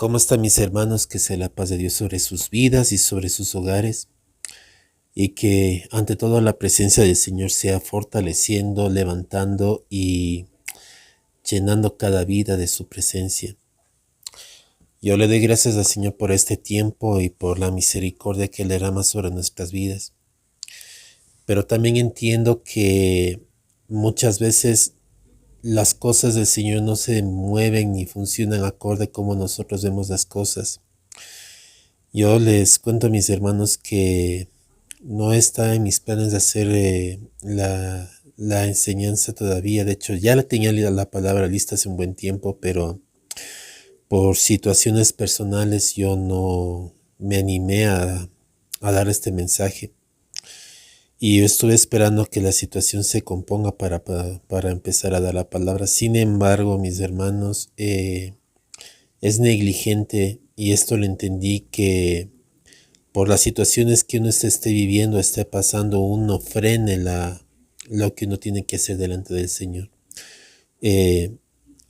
¿Cómo están mis hermanos? Que sea la paz de Dios sobre sus vidas y sobre sus hogares, y que ante todo la presencia del Señor sea fortaleciendo, levantando y llenando cada vida de su presencia. Yo le doy gracias al Señor por este tiempo y por la misericordia que Él derrama sobre nuestras vidas. Pero también entiendo que muchas veces las cosas del Señor no se mueven ni funcionan acorde como nosotros vemos las cosas. Yo les cuento a mis hermanos que no está en mis planes de hacer la enseñanza todavía. De hecho, ya la tenía la palabra lista hace un buen tiempo, pero por situaciones personales yo no me animé a dar este mensaje. Y yo estuve esperando que la situación se componga para empezar a dar la palabra. Sin embargo, mis hermanos, es negligente, y esto lo entendí, que por las situaciones que uno esté viviendo, esté pasando, uno frene lo que uno tiene que hacer delante del Señor.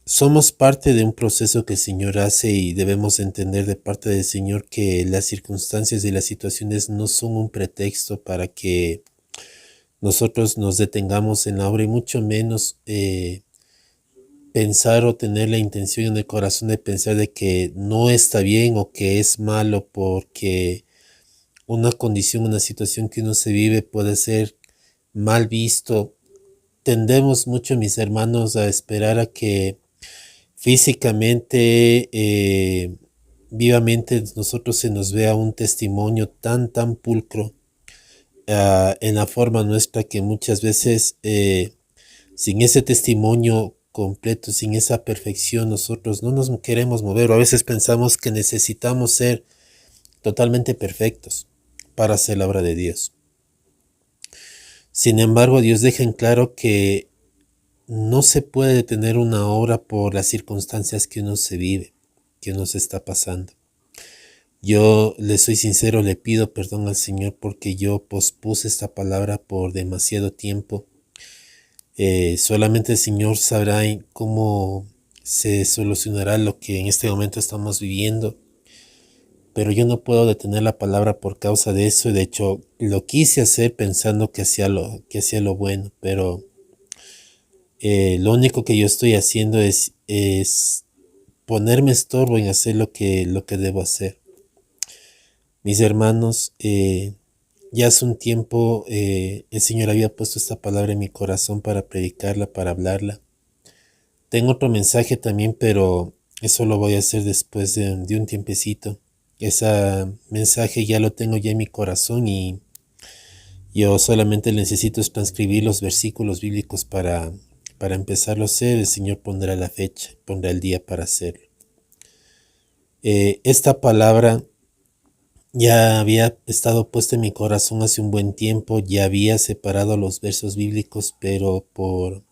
Somos parte de un proceso que el Señor hace, y debemos entender de parte del Señor que las circunstancias y las situaciones no son un pretexto para que nosotros nos detengamos en la obra, y mucho menos pensar o tener la intención en el corazón de pensar de que no está bien o que es malo porque una condición, una situación que uno se vive puede ser mal visto. Tendemos mucho, mis hermanos, a esperar a que físicamente, vivamente, nosotros se nos vea un testimonio tan pulcro en la forma nuestra, que muchas veces sin ese testimonio completo, sin esa perfección, nosotros no nos queremos mover, o a veces pensamos que necesitamos ser totalmente perfectos para hacer la obra de Dios. Sin embargo, Dios deja en claro que no se puede detener una obra por las circunstancias que uno se vive, que uno se está pasando. Yo le soy sincero, le pido perdón al Señor porque yo pospuse esta palabra por demasiado tiempo. Solamente el Señor sabrá cómo se solucionará lo que en este momento estamos viviendo. Pero yo no puedo detener la palabra por causa de eso. De hecho, lo quise hacer pensando que hacía lo bueno, pero lo único que yo estoy haciendo es ponerme estorbo en hacer lo que debo hacer. Mis hermanos, ya hace un tiempo el Señor había puesto esta palabra en mi corazón para predicarla, para hablarla. Tengo otro mensaje también, pero eso lo voy a hacer después de un tiempecito. Ese mensaje ya lo tengo ya en mi corazón, y yo solamente necesito es transcribir los versículos bíblicos para empezarlo a hacer. El Señor pondrá la fecha, pondrá el día para hacerlo. Esta palabra ya había estado puesta en mi corazón hace un buen tiempo, ya había separado los versos bíblicos, pero por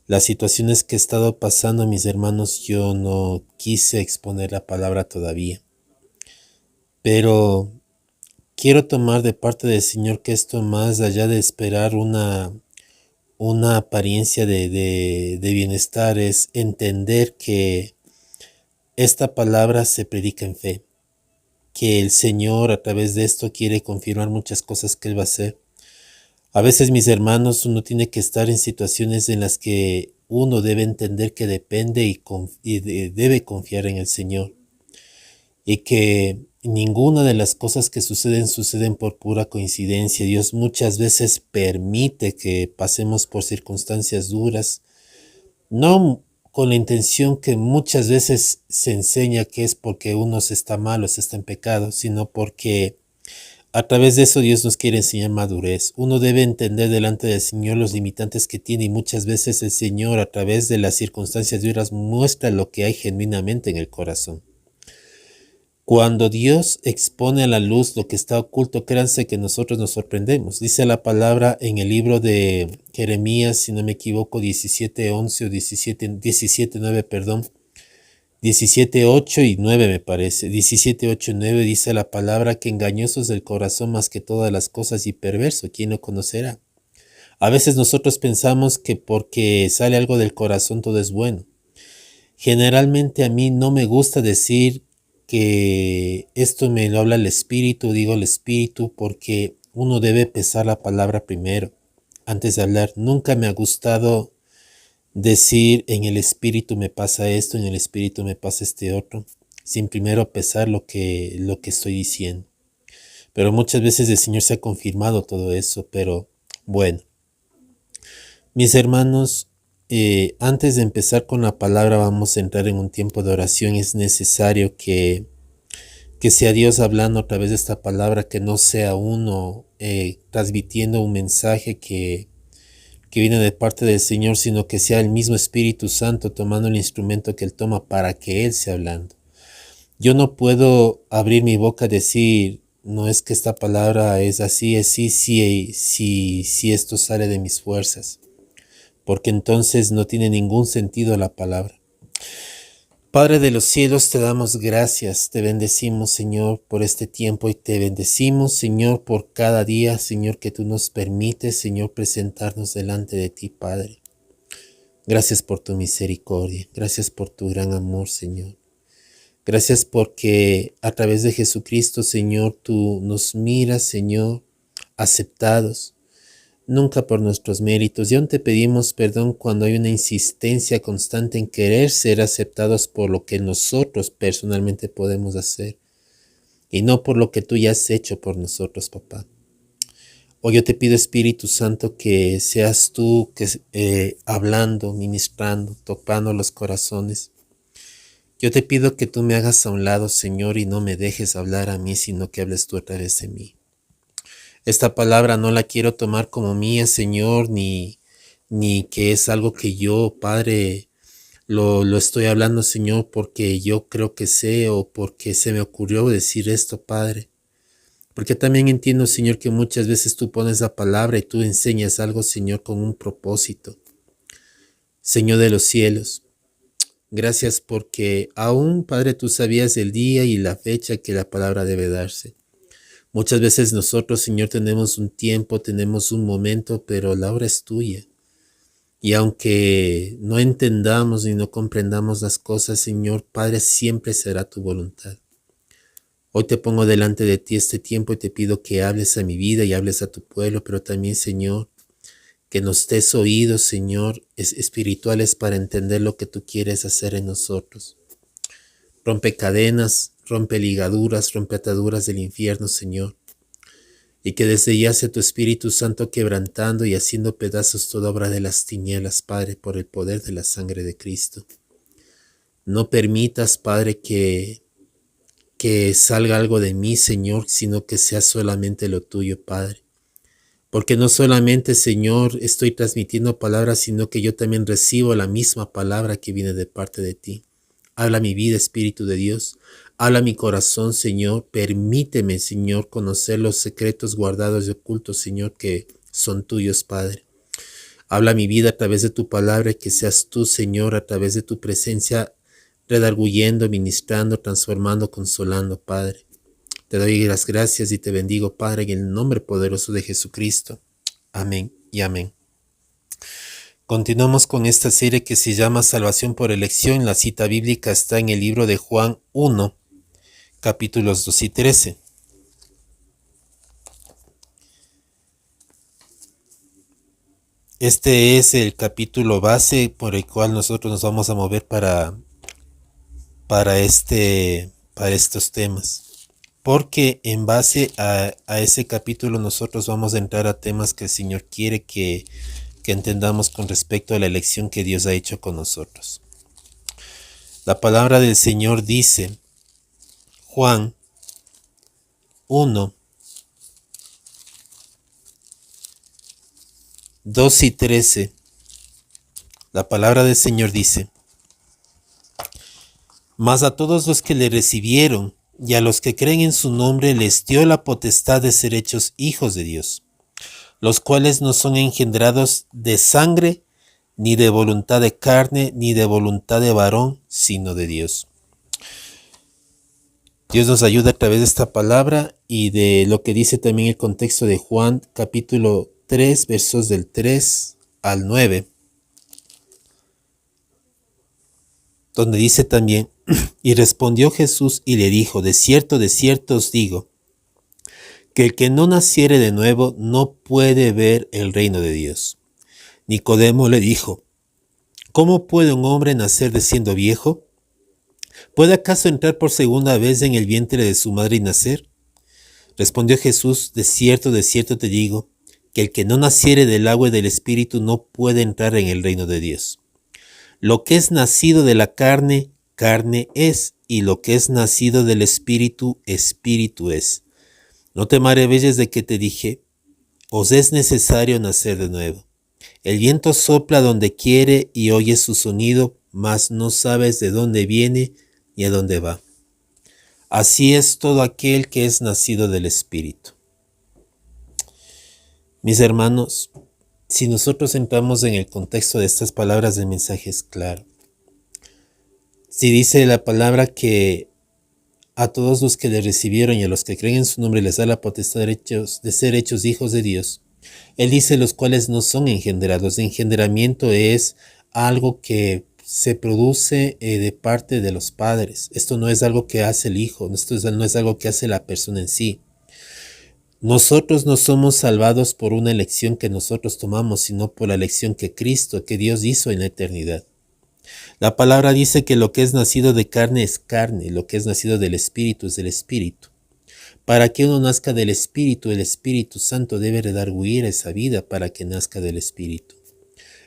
las situaciones que he estado pasando, mis hermanos, yo no quise exponer la palabra todavía. Pero quiero tomar de parte del Señor que esto, más allá de esperar una apariencia de bienestar, es entender que esta palabra se predica en fe, que el Señor a través de esto quiere confirmar muchas cosas que Él va a hacer. A veces, mis hermanos, uno tiene que estar en situaciones en las que uno debe entender que depende y debe confiar en el Señor, y que ninguna de las cosas que suceden por pura coincidencia. Dios muchas veces permite que pasemos por circunstancias duras, no con la intención que muchas veces se enseña que es porque uno se está mal o se está en pecado, sino porque a través de eso Dios nos quiere enseñar madurez. Uno debe entender delante del Señor los limitantes que tiene, y muchas veces el Señor, a través de las circunstancias duras, muestra lo que hay genuinamente en el corazón. Cuando Dios expone a la luz lo que está oculto, créanse que nosotros nos sorprendemos. Dice la palabra en el libro de Jeremías, si no me equivoco, 17:11 o 17:9, perdón. 17:8 y 9 me parece. 17:8 y 9 dice la palabra que engañosos del corazón más que todas las cosas y perverso, ¿quién lo conocerá? A veces nosotros pensamos que porque sale algo del corazón todo es bueno. Generalmente a mí no me gusta decir que esto me lo habla el Espíritu, digo el Espíritu, porque uno debe pesar la palabra primero, antes de hablar. Nunca me ha gustado decir en el Espíritu me pasa esto, en el Espíritu me pasa este otro, sin primero pesar lo que estoy diciendo. Pero muchas veces el Señor se ha confirmado todo eso, pero bueno. Mis hermanos, antes de empezar con la palabra vamos a entrar en un tiempo de oración. Es necesario que sea Dios hablando a través de esta palabra, que no sea uno transmitiendo un mensaje que viene de parte del Señor, sino que sea el mismo Espíritu Santo tomando el instrumento que Él toma para que Él sea hablando. Yo no puedo abrir mi boca a decir, no es que esta palabra es así, es sí, esto sale de mis fuerzas, porque entonces no tiene ningún sentido la palabra. Padre de los cielos, te damos gracias, te bendecimos, Señor, por este tiempo y te bendecimos, Señor, por cada día, Señor, que tú nos permites, Señor, presentarnos delante de ti, Padre. Gracias por tu misericordia, gracias por tu gran amor, Señor. Gracias porque a través de Jesucristo, Señor, tú nos miras, Señor, aceptados, nunca por nuestros méritos. Y aún te pedimos perdón cuando hay una insistencia constante en querer ser aceptados por lo que nosotros personalmente podemos hacer y no por lo que tú ya has hecho por nosotros, papá. Hoy yo te pido, Espíritu Santo, que seas tú hablando, ministrando, tocando los corazones. Yo te pido que tú me hagas a un lado, Señor, y no me dejes hablar a mí, sino que hables tú a través de mí. Esta palabra no la quiero tomar como mía, Señor, ni que es algo que yo, Padre, lo estoy hablando, Señor, porque yo creo que sé o porque se me ocurrió decir esto, Padre. Porque también entiendo, Señor, que muchas veces tú pones la palabra y tú enseñas algo, Señor, con un propósito. Señor de los cielos, gracias porque aún, Padre, tú sabías el día y la fecha que la palabra debe darse. Muchas veces nosotros, Señor, tenemos un tiempo, tenemos un momento, pero la hora es tuya. Y aunque no entendamos ni no comprendamos las cosas, Señor, Padre, siempre será tu voluntad. Hoy te pongo delante de ti este tiempo y te pido que hables a mi vida y hables a tu pueblo, pero también, Señor, que nos des oídos, Señor, espirituales para entender lo que tú quieres hacer en nosotros. Rompe cadenas, rompe ligaduras, rompe ataduras del infierno, Señor. Y que desde ya sea tu Espíritu Santo quebrantando y haciendo pedazos toda obra de las tinieblas, Padre, por el poder de la sangre de Cristo. No permitas, Padre, que salga algo de mí, Señor, sino que sea solamente lo tuyo, Padre. Porque no solamente, Señor, estoy transmitiendo palabras, sino que yo también recibo la misma palabra que viene de parte de ti. Habla mi vida, Espíritu de Dios. Habla mi corazón, Señor. Permíteme, Señor, conocer los secretos guardados y ocultos, Señor, que son tuyos, Padre. Habla mi vida a través de tu palabra, que seas tú, Señor, a través de tu presencia, redarguyendo, ministrando, transformando, consolando, Padre. Te doy las gracias y te bendigo, Padre, en el nombre poderoso de Jesucristo. Amén y amén. Continuamos con esta serie que se llama Salvación por elección. La cita bíblica está en el libro de Juan 1, capítulos 2 y 13. Este es el capítulo base por el cual nosotros nos vamos a mover para estos temas. Porque en base a ese capítulo nosotros vamos a entrar a temas que el Señor quiere que entendamos con respecto a la elección que Dios ha hecho con nosotros. La palabra del Señor dice, Juan 1, 2 y 13, la palabra del Señor dice, mas a todos los que le recibieron y a los que creen en su nombre les dio la potestad de ser hechos hijos de Dios, los cuales no son engendrados de sangre, ni de voluntad de carne, ni de voluntad de varón, sino de Dios. Dios nos ayuda a través de esta palabra y de lo que dice también el contexto de Juan, capítulo 3, versos del 3 al 9, donde dice también, Y respondió Jesús y le dijo, de cierto os digo, que el que no naciere de nuevo no puede ver el reino de Dios. Nicodemo le dijo, ¿cómo puede un hombre nacer de siendo viejo? ¿Puede acaso entrar por segunda vez en el vientre de su madre y nacer? Respondió Jesús, de cierto te digo, que el que no naciere del agua y del Espíritu no puede entrar en el reino de Dios. Lo que es nacido de la carne, carne es, y lo que es nacido del Espíritu, Espíritu es. No te maravilles de que te dije, os es necesario nacer de nuevo. El viento sopla donde quiere y oyes su sonido, mas no sabes de dónde viene ni a dónde va. Así es todo aquel que es nacido del Espíritu. Mis hermanos, si nosotros entramos en el contexto de estas palabras del mensaje es claro. Si dice la palabra que a todos los que le recibieron y a los que creen en su nombre les da la potestad de ser hechos hijos de Dios, Él dice los cuales no son engendrados. Engendramiento es algo que se produce de parte de los padres. Esto no es algo que hace el hijo, esto no es algo que hace la persona en sí. Nosotros no somos salvados por una elección que nosotros tomamos, sino por la elección que Cristo, que Dios hizo en la eternidad. La palabra dice que lo que es nacido de carne es carne, lo que es nacido del Espíritu es del Espíritu. Para que uno nazca del Espíritu, el Espíritu Santo debe redarguir esa vida para que nazca del Espíritu.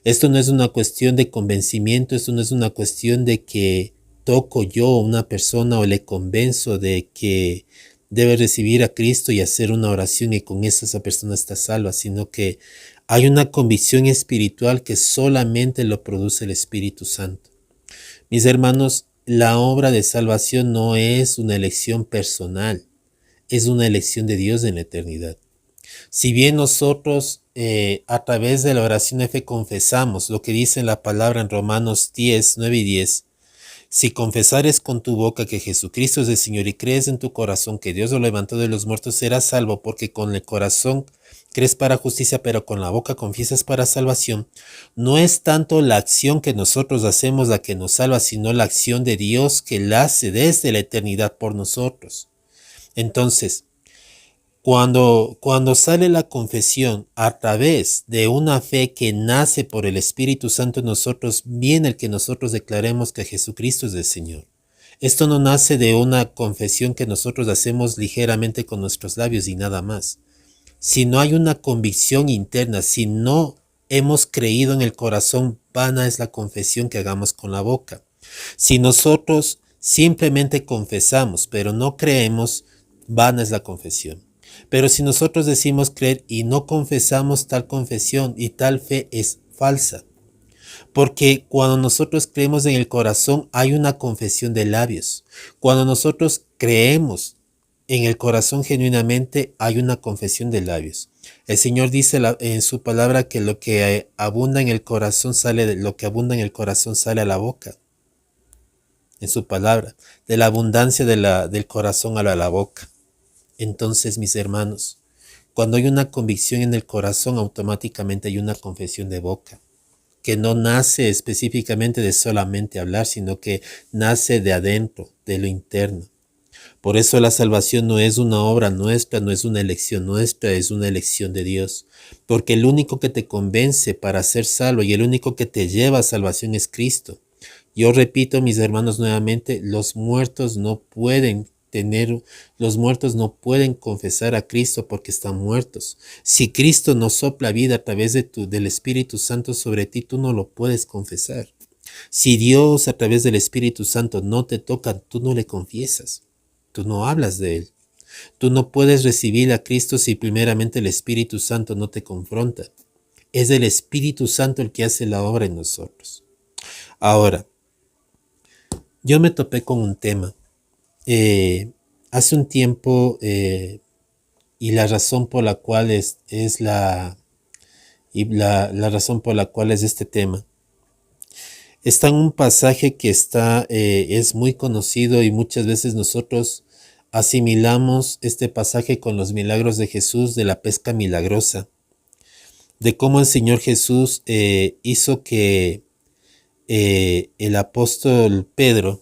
Esto no es una cuestión de convencimiento, esto no es una cuestión de que toco yo a una persona o le convenzo de que debe recibir a Cristo y hacer una oración y con eso esa persona está salva, sino que hay una convicción espiritual que solamente lo produce el Espíritu Santo. Mis hermanos, la obra de salvación no es una elección personal, es una elección de Dios en la eternidad. Si bien nosotros a través de la oración de fe confesamos lo que dice la palabra en Romanos 10, 9 y 10, si confesares con tu boca que Jesucristo es el Señor y crees en tu corazón que Dios lo levantó de los muertos, serás salvo, porque con el corazón crees para justicia, pero con la boca confiesas para salvación. No es tanto la acción que nosotros hacemos la que nos salva, sino la acción de Dios que la hace desde la eternidad por nosotros. Entonces, cuando sale la confesión a través de una fe que nace por el Espíritu Santo en nosotros, viene el que nosotros declaremos que Jesucristo es el Señor. Esto no nace de una confesión que nosotros hacemos ligeramente con nuestros labios y nada más. Si no hay una convicción interna, si no hemos creído en el corazón, vana es la confesión que hagamos con la boca. Si nosotros simplemente confesamos, pero no creemos, vana es la confesión. Pero si nosotros decimos creer y no confesamos, tal confesión y tal fe es falsa. Porque cuando nosotros creemos en el corazón hay una confesión de labios. Cuando nosotros creemos en el corazón genuinamente hay una confesión de labios. El Señor dice en su palabra que lo que abunda en el corazón sale a la boca. En su palabra, de la abundancia del corazón a la boca. Entonces, mis hermanos, cuando hay una convicción en el corazón, automáticamente hay una confesión de boca, que no nace específicamente de solamente hablar, sino que nace de adentro, de lo interno. Por eso la salvación no es una obra nuestra, no es una elección nuestra, es una elección de Dios. Porque el único que te convence para ser salvo y el único que te lleva a salvación es Cristo. Yo repito, mis hermanos, nuevamente, los muertos no pueden confesar a Cristo porque están muertos. Si Cristo no sopla vida a través del Espíritu Santo sobre ti, tú no lo puedes confesar. Si Dios a través del Espíritu Santo no te toca, tú no le confiesas. Tú no hablas de Él. Tú no puedes recibir a Cristo si primeramente el Espíritu Santo no te confronta. Es el Espíritu Santo el que hace la obra en nosotros. Ahora, yo me topé con un tema. Hace un tiempo, y la razón por la cual la razón por la cual es este tema, está en un pasaje que es muy conocido y muchas veces nosotros asimilamos este pasaje con los milagros de Jesús, de la pesca milagrosa, de cómo el Señor Jesús hizo que el apóstol Pedro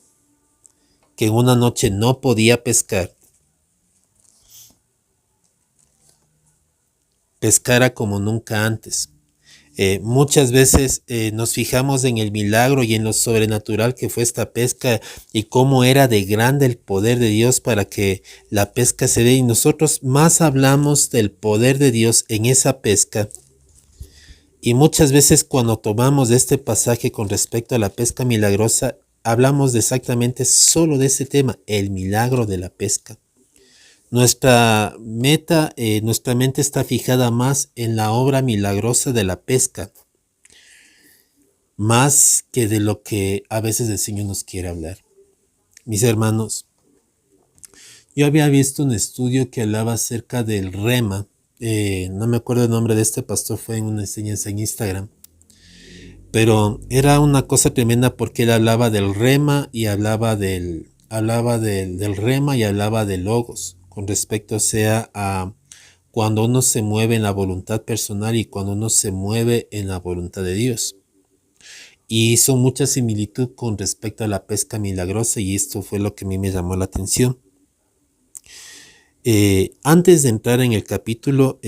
que en una noche no podía pescar, pescara como nunca antes. Muchas veces nos fijamos en el milagro y en lo sobrenatural que fue esta pesca y cómo era de grande el poder de Dios para que la pesca se dé, y nosotros más hablamos del poder de Dios en esa pesca. Y muchas veces cuando tomamos este pasaje con respecto a la pesca milagrosa, hablamos de exactamente solo de ese tema, el milagro de la pesca. Nuestra mente está fijada más en la obra milagrosa de la pesca, más que de lo que a veces el Señor nos quiere hablar. Mis hermanos, yo había visto un estudio que hablaba acerca del rema. No me acuerdo el nombre de este pastor, fue en una enseñanza en Instagram. Pero era una cosa tremenda porque él hablaba del rema y hablaba del rema y hablaba del logos, con respecto sea a cuando uno se mueve en la voluntad personal y cuando uno se mueve en la voluntad de Dios. Y hizo mucha similitud con respecto a la pesca milagrosa, y esto fue lo que a mí me llamó la atención. Antes de entrar en el capítulo,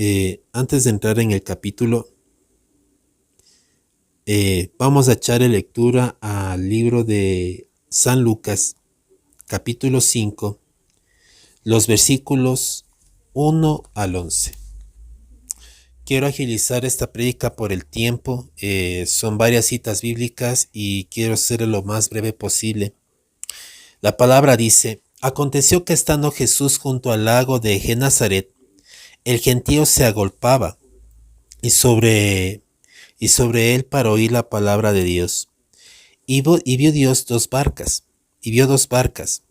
vamos a echarle lectura al libro de San Lucas, capítulo 5, los versículos 1 al 11. Quiero agilizar esta prédica por el tiempo. Son varias citas bíblicas y quiero ser lo más breve posible. La palabra dice: aconteció que estando Jesús junto al lago de Genezaret, el gentío se agolpaba, y sobre él para oír la palabra de Dios. Y vio dos barcas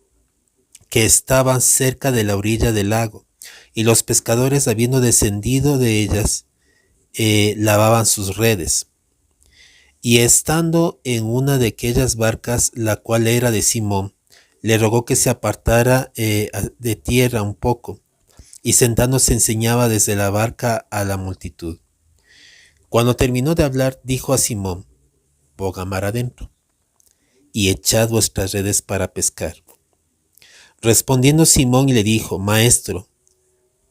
que estaban cerca de la orilla del lago, y los pescadores, habiendo descendido de ellas, lavaban sus redes. Y estando en una de aquellas barcas, la cual era de Simón, le rogó que se apartara de tierra un poco, y sentándose enseñaba desde la barca a la multitud. Cuando terminó de hablar, dijo a Simón: bogad mar adentro, y echad vuestras redes para pescar. Respondiendo Simón le dijo: Maestro,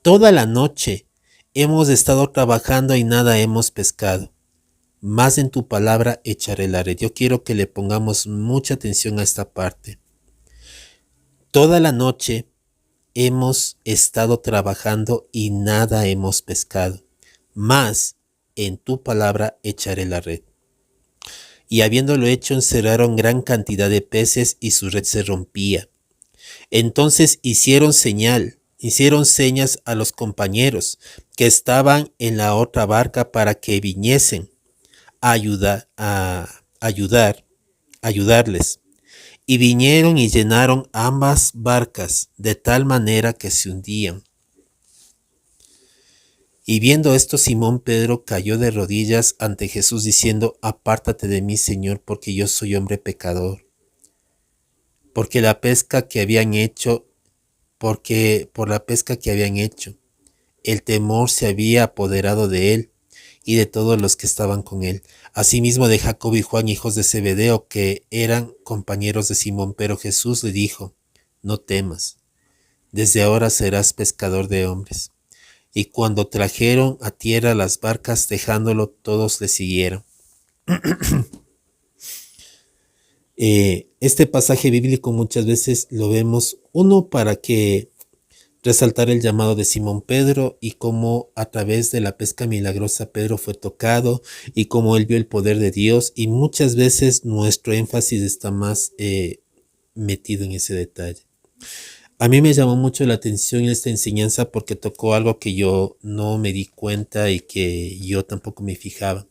toda la noche hemos estado trabajando y nada hemos pescado, mas en tu palabra echaré la red. Yo quiero que le pongamos mucha atención a esta parte. Toda la noche hemos estado trabajando y nada hemos pescado, mas en tu palabra echaré la red. Y habiéndolo hecho, encerraron gran cantidad de peces y su red se rompía. Entonces hicieron señas a los compañeros que estaban en la otra barca para que viniesen a ayudarles. Y vinieron y llenaron ambas barcas de tal manera que se hundían. Y viendo esto, Simón Pedro cayó de rodillas ante Jesús diciendo: apártate de mí, Señor, porque yo soy hombre pecador. Porque por la pesca que habían hecho, el temor se había apoderado de él y de todos los que estaban con él, asimismo de Jacobo y Juan, hijos de Zebedeo, que eran compañeros de Simón. Pero Jesús le dijo: no temas, desde ahora serás pescador de hombres. Y cuando trajeron a tierra las barcas, dejándolo, todos le siguieron. Este pasaje bíblico muchas veces lo vemos, uno, para que resaltar el llamado de Simón Pedro y cómo a través de la pesca milagrosa Pedro fue tocado y cómo él vio el poder de Dios, y muchas veces nuestro énfasis está más metido en ese detalle. A mí me llamó mucho la atención esta enseñanza porque tocó algo que yo no me di cuenta y que yo tampoco me fijaba.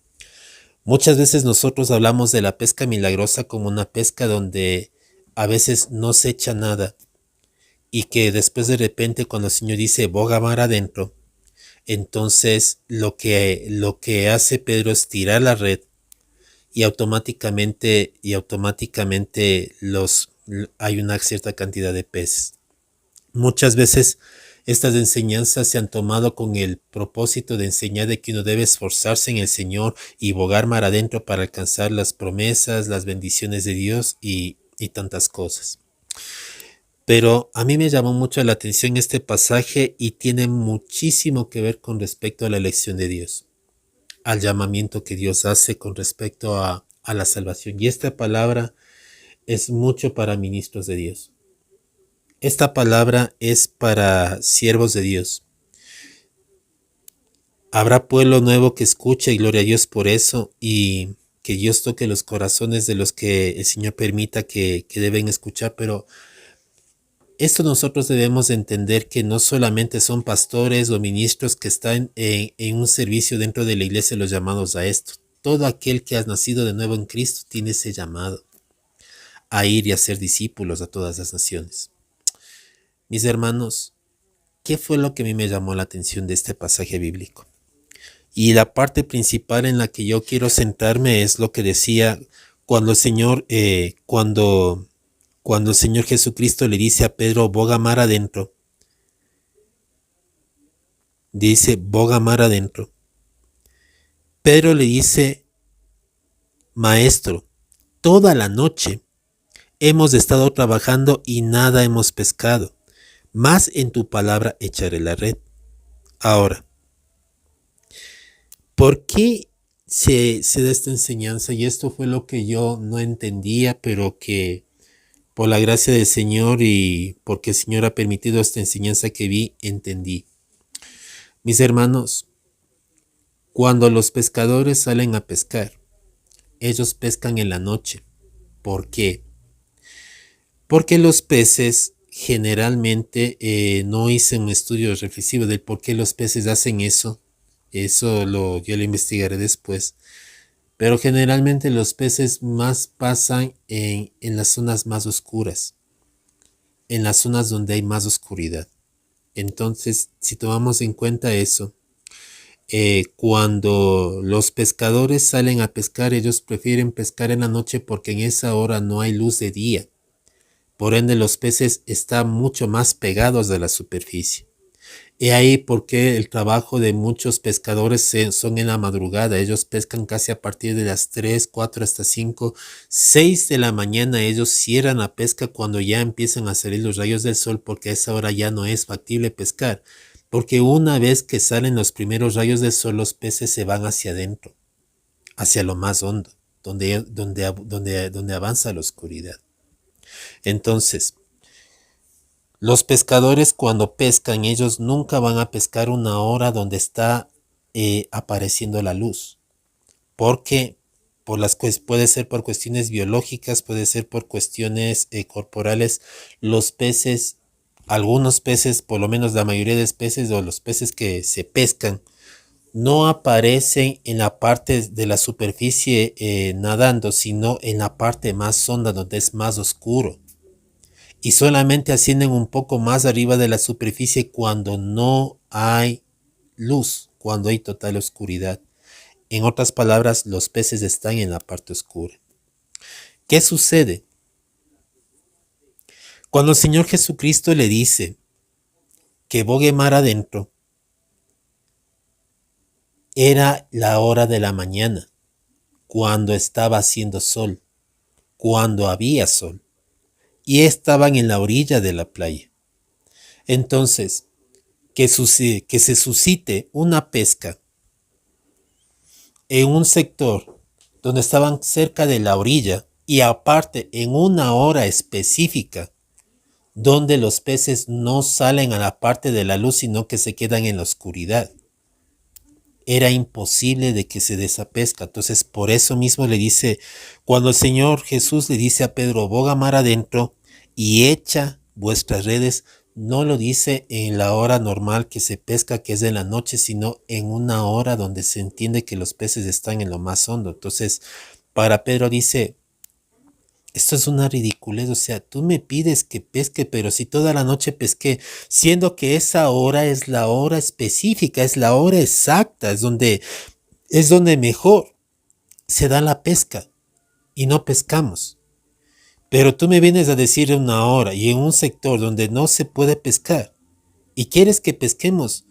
Muchas veces nosotros hablamos de la pesca milagrosa como una pesca donde a veces no se echa nada, y que después de repente cuando el Señor dice boga mar adentro, entonces lo que hace Pedro es tirar la red y automáticamente hay una cierta cantidad de peces. Muchas veces estas enseñanzas se han tomado con el propósito de enseñar de que uno debe esforzarse en el Señor y bogar mar adentro para alcanzar las promesas, las bendiciones de Dios y tantas cosas. Pero a mí me llamó mucho la atención este pasaje y tiene muchísimo que ver con respecto a la elección de Dios, al llamamiento que Dios hace con respecto a la salvación. Y esta palabra es mucho para ministros de Dios. Esta palabra es para siervos de Dios. Habrá pueblo nuevo que escuche y gloria a Dios por eso, y que Dios toque los corazones de los que el Señor permita que deben escuchar, pero esto nosotros debemos entender que no solamente son pastores o ministros que están en un servicio dentro de la iglesia los llamados a esto. Todo aquel que ha nacido de nuevo en Cristo tiene ese llamado a ir y a ser discípulos a todas las naciones. Mis hermanos, ¿qué fue lo que a mí me llamó la atención de este pasaje bíblico? Y la parte principal en la que yo quiero centrarme es lo que decía cuando el Señor, cuando el Señor Jesucristo le dice a Pedro, boga mar adentro. Dice, boga mar adentro. Pedro le dice, maestro, toda la noche hemos estado trabajando y nada hemos pescado, mas en tu palabra echaré la red. Ahora, ¿por qué se da esta enseñanza? Y esto fue lo que yo no entendía, pero que por la gracia del Señor y porque el Señor ha permitido esta enseñanza que vi, entendí. Mis hermanos, cuando los pescadores salen a pescar, ellos pescan en la noche. ¿Por qué? Porque los peces generalmente, no hice un estudio reflexivo de por qué los peces hacen eso. Eso yo lo investigaré después. Pero generalmente los peces más pasan en las zonas más oscuras, en las zonas donde hay más oscuridad. Entonces, si tomamos en cuenta eso, cuando los pescadores salen a pescar, ellos prefieren pescar en la noche porque en esa hora no hay luz de día. Por ende, los peces están mucho más pegados a la superficie. Y ahí porque el trabajo de muchos pescadores son en la madrugada. Ellos pescan casi a partir de las 3, 4 hasta 5, 6 de la mañana. Ellos cierran la pesca cuando ya empiezan a salir los rayos del sol, porque a esa hora ya no es factible pescar. Porque una vez que salen los primeros rayos del sol, los peces se van hacia adentro, hacia lo más hondo, donde avanza la oscuridad. Entonces, los pescadores cuando pescan, ellos nunca van a pescar una hora donde está apareciendo la luz. Porque puede ser por cuestiones biológicas, puede ser por cuestiones corporales. Los peces, algunos peces, por lo menos la mayoría de especies o los peces que se pescan, no aparecen en la parte de la superficie nadando, sino en la parte más honda donde es más oscuro. Y solamente ascienden un poco más arriba de la superficie cuando no hay luz, cuando hay total oscuridad. En otras palabras, los peces están en la parte oscura. ¿Qué sucede? Cuando el Señor Jesucristo le dice que bogue mar adentro, era la hora de la mañana, cuando estaba haciendo sol, cuando había sol, y estaban en la orilla de la playa. Entonces, que se suscite una pesca en un sector donde estaban cerca de la orilla y aparte en una hora específica donde los peces no salen a la parte de la luz sino que se quedan en la oscuridad. Era imposible de que se dé esa pesca. Entonces por eso mismo le dice, cuando el Señor Jesús le dice a Pedro, boga mar adentro y echa vuestras redes, no lo dice en la hora normal que se pesca, que es de la noche, sino en una hora donde se entiende que los peces están en lo más hondo. Entonces, para Pedro dice, esto es una ridiculez, o sea, tú me pides que pesque, pero si toda la noche pesqué, siendo que esa hora es la hora específica, es la hora exacta, es donde mejor se da la pesca y no pescamos. Pero tú me vienes a decir una hora y en un sector donde no se puede pescar y quieres que pesquemos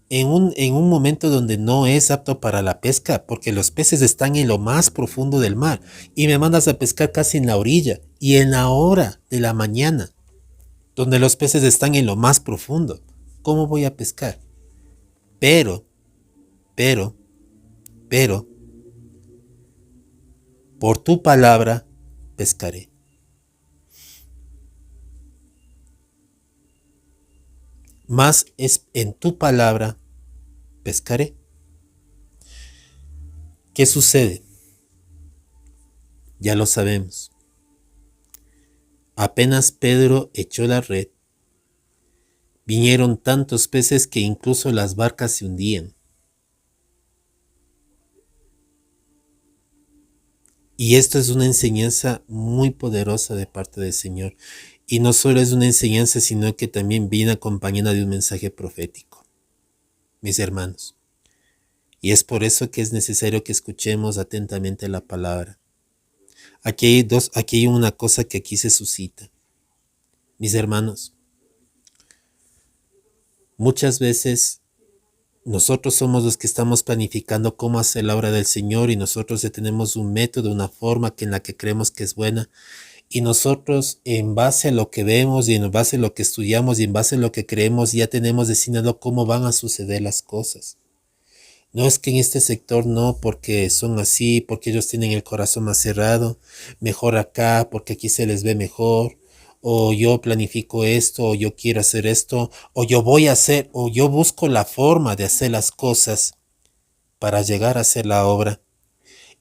en un momento donde no es apto para la pesca porque los peces están en lo más profundo del mar y me mandas a pescar casi en la orilla y en la hora de la mañana. donde los peces están en lo más profundo. ¿Cómo voy a pescar? Pero, pero, pero, por tu palabra pescaré. Más es en tu palabra pescaré. ¿Qué sucede? Ya lo sabemos. Apenas Pedro echó la red, vinieron tantos peces que incluso las barcas se hundían. Y esto es una enseñanza muy poderosa de parte del Señor. Y no solo es una enseñanza, sino que también viene acompañada de un mensaje profético, mis hermanos. Y es por eso que es necesario que escuchemos atentamente la palabra. Aquí hay una cosa que aquí se suscita. Mis hermanos, muchas veces nosotros somos los que estamos planificando cómo hacer la obra del Señor y nosotros ya tenemos un método, una forma en la que creemos que es buena. Y nosotros, en base a lo que vemos y en base a lo que estudiamos y en base a lo que creemos, ya tenemos designado cómo van a suceder las cosas. No es que en este sector no, porque son así, porque ellos tienen el corazón más cerrado, mejor acá, porque aquí se les ve mejor, o yo planifico esto, o yo quiero hacer esto, o yo voy a hacer, o yo busco la forma de hacer las cosas para llegar a hacer la obra.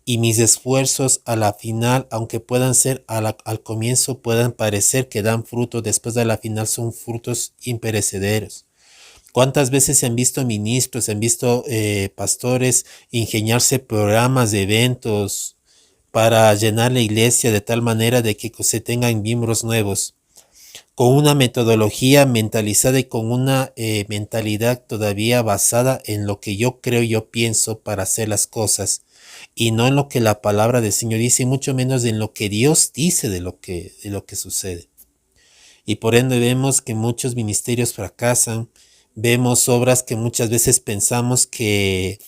Y mis esfuerzos a la final, aunque puedan ser al comienzo, puedan parecer que dan fruto, después de la final son frutos imperecederos. ¿Cuántas veces se han visto ministros, se han visto pastores ingeniarse programas de eventos para llenar la iglesia de tal manera de que se tengan miembros nuevos, con una metodología mentalizada y con una mentalidad todavía basada en lo que yo creo, yo pienso para hacer las cosas, y no en lo que la palabra del Señor dice, y mucho menos en lo que Dios dice de lo que sucede? Y por ende vemos que muchos ministerios fracasan, vemos obras que muchas veces vemos que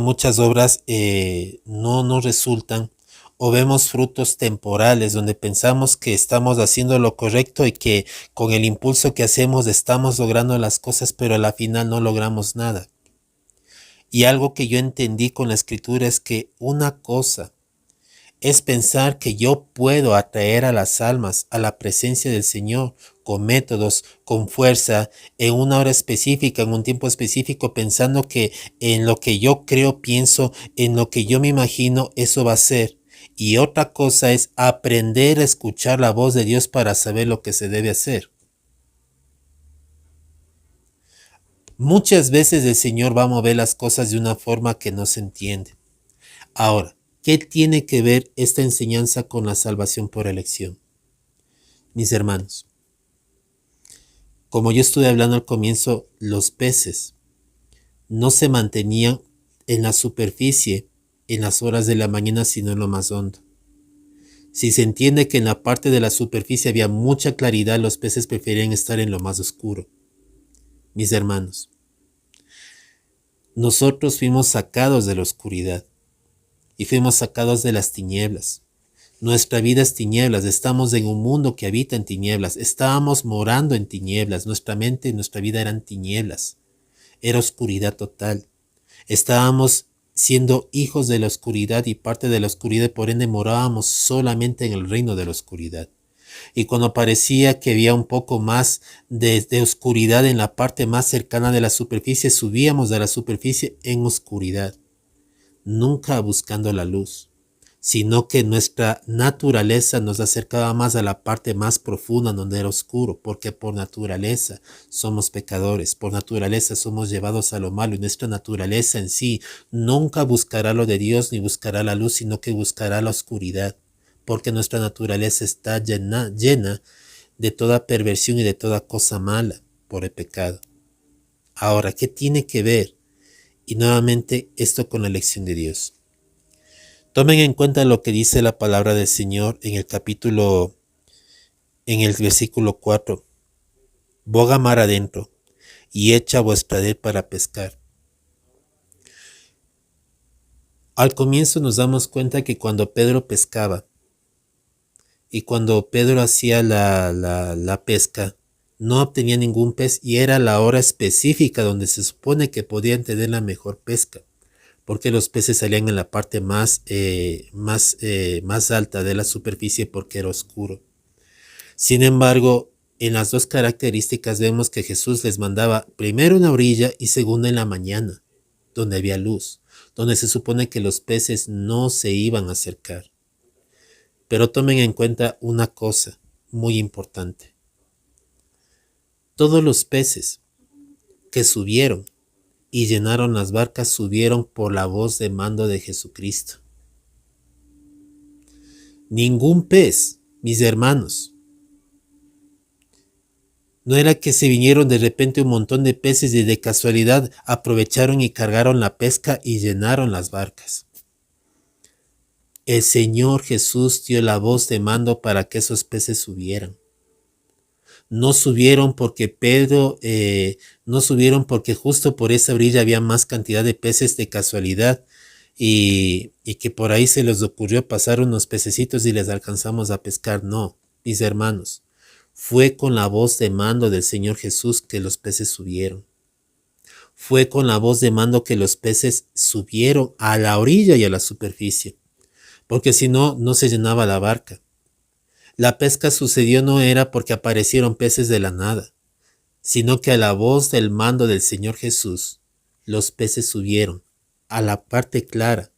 muchas obras no resultan, o vemos frutos temporales donde pensamos que estamos haciendo lo correcto y que con el impulso que hacemos estamos logrando las cosas, pero a la final no logramos nada. Y algo que yo entendí con la escritura es que una cosa es pensar que yo puedo atraer a las almas a la presencia del Señor con métodos, con fuerza, en una hora específica, en un tiempo específico, pensando que en lo que yo creo, pienso, en lo que yo me imagino, eso va a ser. Y otra cosa es aprender a escuchar la voz de Dios para saber lo que se debe hacer. Muchas veces el Señor va a mover las cosas de una forma que no se entiende. Ahora, ¿qué tiene que ver esta enseñanza con la salvación por elección? Mis hermanos, como yo estuve hablando al comienzo, los peces no se mantenían en la superficie en las horas de la mañana, sino en lo más hondo. Si se entiende que en la parte de la superficie había mucha claridad, los peces preferían estar en lo más oscuro. Mis hermanos, nosotros fuimos sacados de la oscuridad y fuimos sacados de las tinieblas. Nuestra vida es tinieblas, estamos en un mundo que habita en tinieblas, estábamos morando en tinieblas, nuestra mente y nuestra vida eran tinieblas, era oscuridad total. Estábamos siendo hijos de la oscuridad y parte de la oscuridad, por ende morábamos solamente en el reino de la oscuridad. Y cuando parecía que había un poco más de oscuridad en la parte más cercana de la superficie, subíamos de la superficie en oscuridad, nunca buscando la luz, sino que nuestra naturaleza nos acercaba más a la parte más profunda donde era oscuro, porque por naturaleza somos pecadores, por naturaleza somos llevados a lo malo, y nuestra naturaleza en sí nunca buscará lo de Dios ni buscará la luz, sino que buscará la oscuridad, porque nuestra naturaleza está llena de toda perversión y de toda cosa mala por el pecado. Ahora, ¿qué tiene que ver? Y nuevamente esto con la elección de Dios. Tomen en cuenta lo que dice la palabra del Señor en el versículo 4. Boga mar adentro y echa vuestra red para pescar. Al comienzo nos damos cuenta que cuando Pedro pescaba, Y cuando Pedro hacía la pesca, no obtenía ningún pez y era la hora específica donde se supone que podían tener la mejor pesca, porque los peces salían en la parte más alta de la superficie porque era oscuro. Sin embargo, en las dos características vemos que Jesús les mandaba primero en la orilla y segundo en la mañana, donde había luz, donde se supone que los peces no se iban a acercar. Pero tomen en cuenta una cosa muy importante. Todos los peces que subieron y llenaron las barcas subieron por la voz de mando de Jesucristo. Ningún pez, mis hermanos, no era que se vinieron de repente un montón de peces y de casualidad aprovecharon y cargaron la pesca y llenaron las barcas. El Señor Jesús dio la voz de mando para que esos peces subieran. No subieron porque no subieron porque justo por esa orilla había más cantidad de peces de casualidad y que por ahí se les ocurrió pasar unos pececitos y les alcanzamos a pescar. No, mis hermanos, fue con la voz de mando del Señor Jesús que los peces subieron. Fue con la voz de mando que los peces subieron a la orilla y a la superficie, porque si no, no se llenaba la barca. La pesca sucedió no era porque aparecieron peces de la nada, sino que a la voz del mando del Señor Jesús, los peces subieron a la parte clara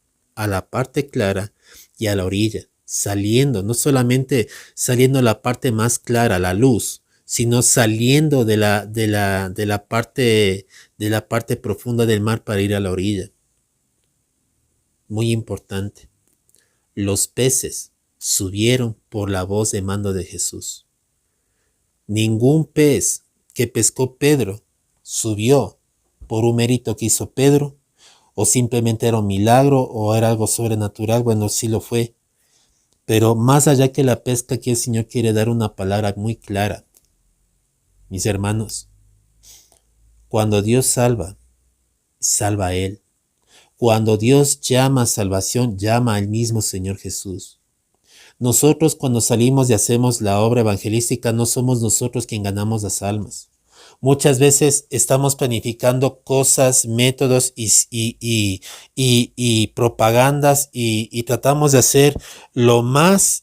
y a la orilla, saliendo, no solamente saliendo a la parte más clara, la luz, sino saliendo de la parte profunda del mar para ir a la orilla. Muy importante. Los peces subieron por la voz de mando de Jesús. Ningún pez que pescó Pedro subió por un mérito que hizo Pedro, o simplemente era un milagro, o era algo sobrenatural. Bueno, sí lo fue. Pero más allá que la pesca, aquí el Señor quiere dar una palabra muy clara. Mis hermanos, cuando Dios salva, salva a Él. Cuando Dios llama a salvación, llama al mismo Señor Jesús. Nosotros cuando salimos y hacemos la obra evangelística no somos nosotros quien ganamos las almas. Muchas veces estamos planificando cosas, métodos y propagandas y tratamos de hacer lo más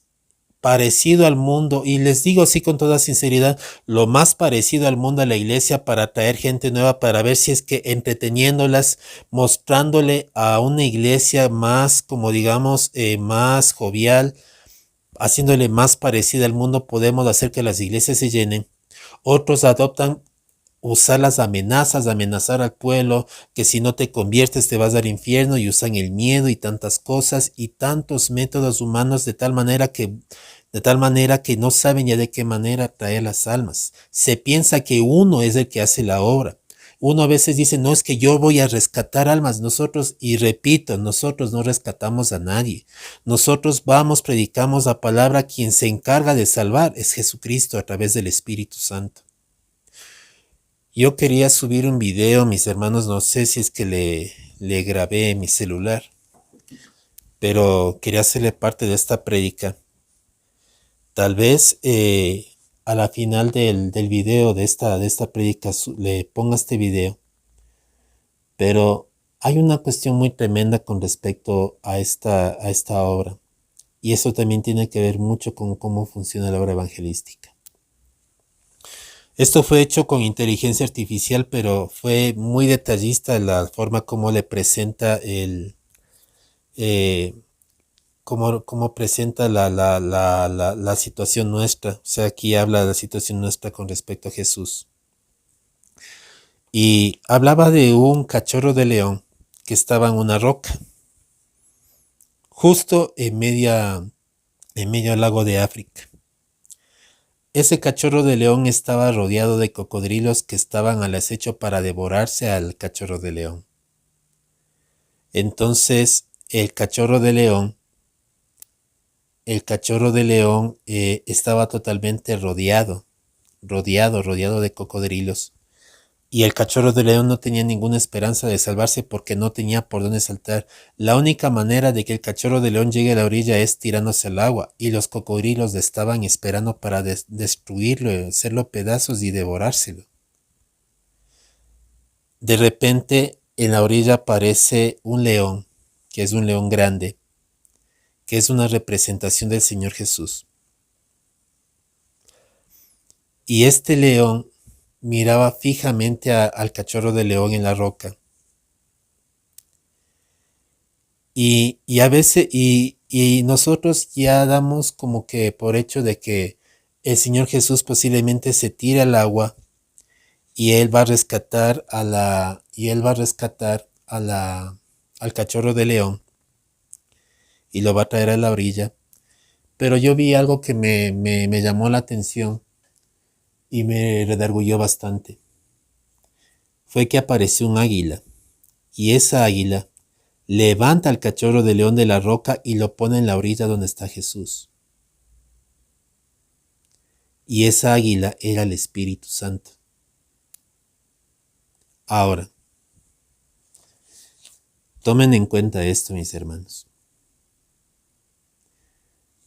parecido al mundo, y les digo así con toda sinceridad, lo más parecido al mundo a la iglesia para atraer gente nueva, para ver si es que entreteniéndolas, mostrándole a una iglesia más, como digamos, más jovial, haciéndole más parecida al mundo, podemos hacer que las iglesias se llenen. Otros adoptan usar las amenazas, amenazar al pueblo, que si no te conviertes te vas al infierno, y usan el miedo y tantas cosas y tantos métodos humanos de tal manera que no saben ya de qué manera traer las almas. Se piensa que uno es el que hace la obra. Uno a veces dice, no, es que yo voy a rescatar almas. Nosotros, y repito, nosotros no rescatamos a nadie. Nosotros vamos, predicamos la palabra. Quien se encarga de salvar es Jesucristo a través del Espíritu Santo. Yo quería subir un video, mis hermanos, no sé si es que le grabé en mi celular, pero quería hacerle parte de esta prédica. Tal vez a la final del video de esta prédica le ponga este video, pero hay una cuestión muy tremenda con respecto a esta obra, y eso también tiene que ver mucho con cómo funciona la obra evangelística. Esto fue hecho con inteligencia artificial, pero fue muy detallista la forma como le presenta cómo presenta la situación nuestra. O sea, aquí habla de la situación nuestra con respecto a Jesús. Y hablaba de un cachorro de león que estaba en una roca, justo en medio del lago de África. Ese cachorro de león estaba rodeado de cocodrilos que estaban al acecho para devorarse al cachorro de león. Entonces el cachorro de león estaba totalmente rodeado de cocodrilos, Y el cachorro de león no tenía ninguna esperanza de salvarse porque no tenía por dónde saltar. La única manera de que el cachorro de león llegue a la orilla es tirándose al agua, y los cocodrilos le estaban esperando para destruirlo, hacerlo pedazos y devorárselo. De repente, en la orilla aparece un león, que es un león grande, que es una representación del Señor Jesús. Y este león miraba fijamente al cachorro de león en la roca. Y a veces, y nosotros ya damos como que por hecho de que el Señor Jesús posiblemente se tire al agua y él va a rescatar al cachorro de león y lo va a traer a la orilla. Pero yo vi algo que me llamó la atención y me redarguyó bastante. Fue que apareció un águila, y esa águila levanta al cachorro de león de la roca y lo pone en la orilla donde está Jesús. Y esa águila era el Espíritu Santo. Ahora, tomen en cuenta esto, mis hermanos.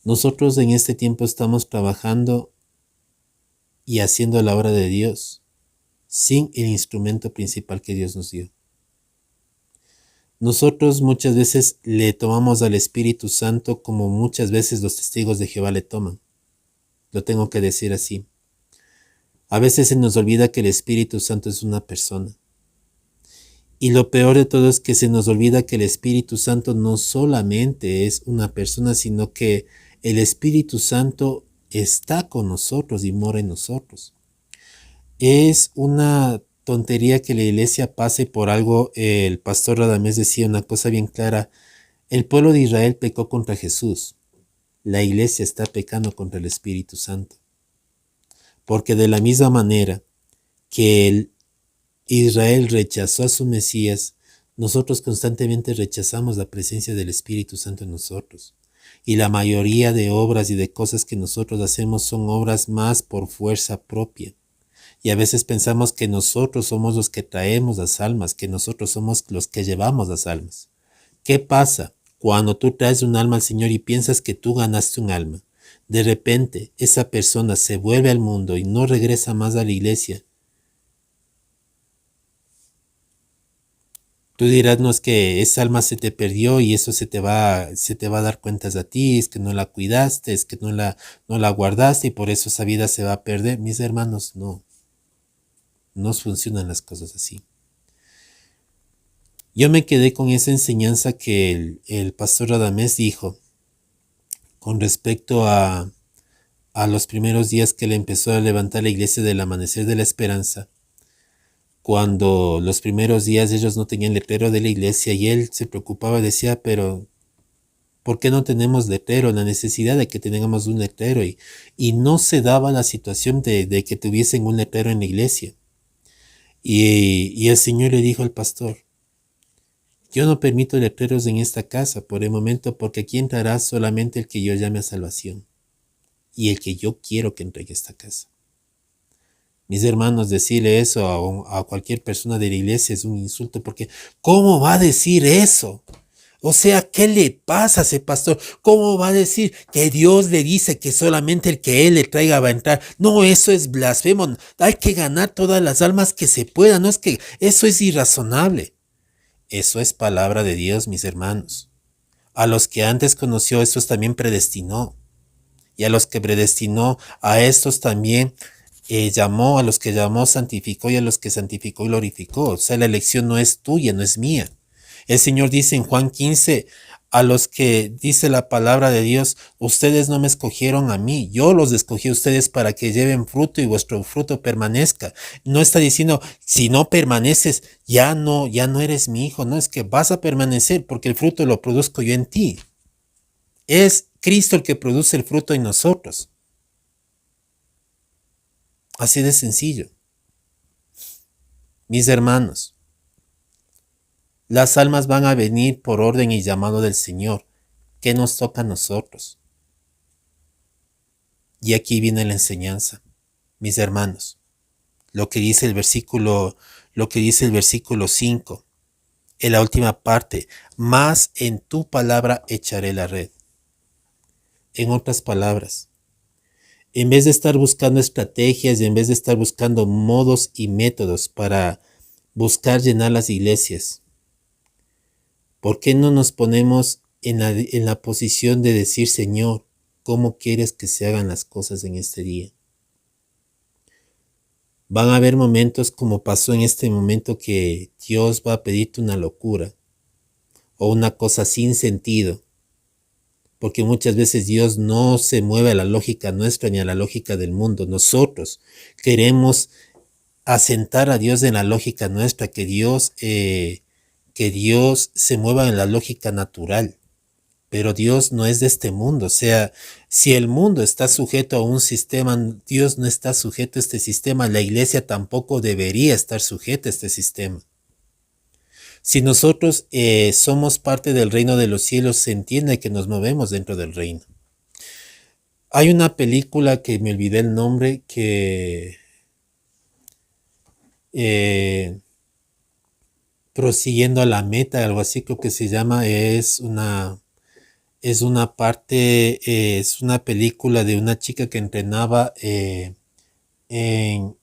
Nosotros en este tiempo estamos trabajando y haciendo la obra de Dios sin el instrumento principal que Dios nos dio. Nosotros muchas veces le tomamos al Espíritu Santo como muchas veces los testigos de Jehová le toman. Lo tengo que decir así. A veces se nos olvida que el Espíritu Santo es una persona. Y lo peor de todo es que se nos olvida que el Espíritu Santo no solamente es una persona, sino que el Espíritu Santo está con nosotros y mora en nosotros. Es una tontería que la iglesia pase por algo. El pastor Radamés decía una cosa bien clara. El pueblo de Israel pecó contra Jesús. La iglesia está pecando contra el Espíritu Santo. Porque de la misma manera que Israel rechazó a su Mesías, nosotros constantemente rechazamos la presencia del Espíritu Santo en nosotros. Y la mayoría de obras y de cosas que nosotros hacemos son obras más por fuerza propia. Y a veces pensamos que nosotros somos los que traemos las almas, que nosotros somos los que llevamos las almas. ¿Qué pasa cuando tú traes un alma al Señor y piensas que tú ganaste un alma? De repente, esa persona se vuelve al mundo y no regresa más a la iglesia. Tú dirás, no, es que esa alma se te perdió y eso se te va a dar cuentas a ti, es que no la cuidaste, es que no la guardaste y por eso esa vida se va a perder. Mis hermanos, no funcionan las cosas así. Yo me quedé con esa enseñanza que el pastor Radamés dijo con respecto a los primeros días que él empezó a levantar la iglesia del Amanecer de la Esperanza. Cuando los primeros días ellos no tenían letrero de la iglesia y él se preocupaba, decía, pero ¿por qué no tenemos letrero? La necesidad de que tengamos un letrero y no se daba la situación de que tuviesen un letrero en la iglesia. Y el Señor le dijo al pastor, yo no permito letreros en esta casa por el momento porque aquí entrará solamente el que yo llame a salvación y el que yo quiero que entregue esta casa. Mis hermanos, decirle eso a cualquier persona de la iglesia es un insulto porque ¿cómo va a decir eso? O sea, ¿qué le pasa a ese pastor? ¿Cómo va a decir que Dios le dice que solamente el que Él le traiga va a entrar? No, eso es blasfemo. Hay que ganar todas las almas que se puedan. No es que eso es irrazonable. Eso es palabra de Dios, mis hermanos. A los que antes conoció, estos también predestinó. Y a los que predestinó, a estos también llamó, a los que llamó, santificó, y a los que santificó, glorificó. O sea, la elección no es tuya, no es mía. El Señor dice en Juan 15, a los que dice la palabra de Dios, ustedes no me escogieron a mí, yo los escogí a ustedes para que lleven fruto y vuestro fruto permanezca. No está diciendo, si no permaneces, ya no eres mi hijo, no, es que vas a permanecer porque el fruto lo produzco yo en ti. Es Cristo el que produce el fruto en nosotros. Así de sencillo. Mis hermanos, las almas van a venir por orden y llamado del Señor. ¿Qué nos toca a nosotros? Y aquí viene la enseñanza, mis hermanos. lo que dice el versículo, lo que dice el versículo 5, en la última parte, más en tu palabra echaré la red. En otras palabras, en vez de estar buscando estrategias, en vez de estar buscando modos y métodos para buscar llenar las iglesias, ¿por qué no nos ponemos en la posición de decir, Señor, cómo quieres que se hagan las cosas en este día? Van a haber momentos como pasó en este momento que Dios va a pedirte una locura o una cosa sin sentido, porque muchas veces Dios no se mueve a la lógica nuestra ni a la lógica del mundo. Nosotros queremos asentar a Dios en la lógica nuestra, que Dios se mueva en la lógica natural. Pero Dios no es de este mundo. O sea, si el mundo está sujeto a un sistema, Dios no está sujeto a este sistema. La iglesia tampoco debería estar sujeta a este sistema. Si nosotros somos parte del reino de los cielos, se entiende que nos movemos dentro del reino. Hay una película que me olvidé el nombre, que prosiguiendo a la meta, algo así creo que se llama, es una película de una chica que entrenaba en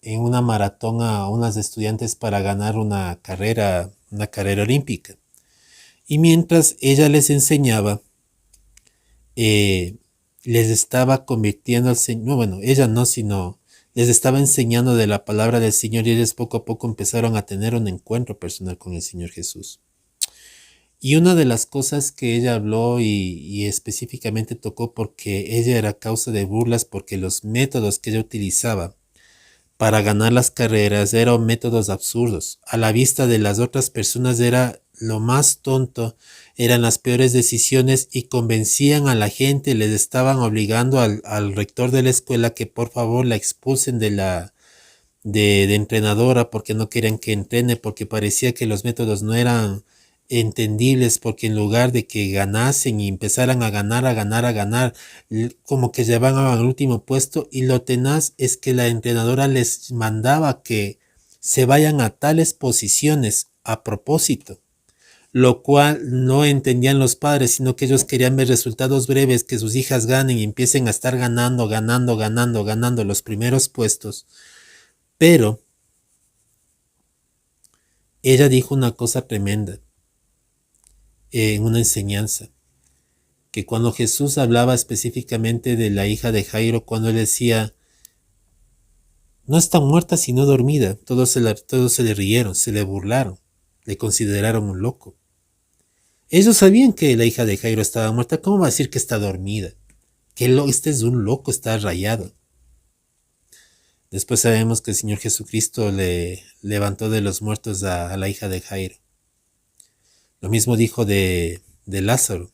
una maratón a unas estudiantes para ganar una carrera olímpica. Y mientras ella les enseñaba, les estaba convirtiendo al Señor, no, bueno, ella no, sino les estaba enseñando de la palabra del Señor, y ellos poco a poco empezaron a tener un encuentro personal con el Señor Jesús. Y una de las cosas que ella habló y específicamente tocó, porque ella era causa de burlas, porque los métodos que ella utilizaba para ganar las carreras eran métodos absurdos. A la vista de las otras personas era lo más tonto, eran las peores decisiones, y convencían a la gente, les estaban obligando al rector de la escuela que por favor la expulsen de entrenadora, porque no querían que entrene, porque parecía que los métodos no eran entendibles, porque en lugar de que ganasen y empezaran a ganar, como que llevaban al último puesto. Y lo tenaz es que la entrenadora les mandaba que se vayan a tales posiciones a propósito, lo cual no entendían los padres, sino que ellos querían ver resultados breves, que sus hijas ganen y empiecen a estar ganando los primeros puestos. Pero ella dijo una cosa tremenda en una enseñanza, que cuando Jesús hablaba específicamente de la hija de Jairo, cuando él decía, no está muerta sino dormida, todos se le rieron, se le burlaron, le consideraron un loco. Ellos sabían que la hija de Jairo estaba muerta. ¿Cómo va a decir que está dormida? Este es un loco, está rayado. Después sabemos que el Señor Jesucristo le levantó de los muertos a la hija de Jairo. Lo mismo dijo de Lázaro.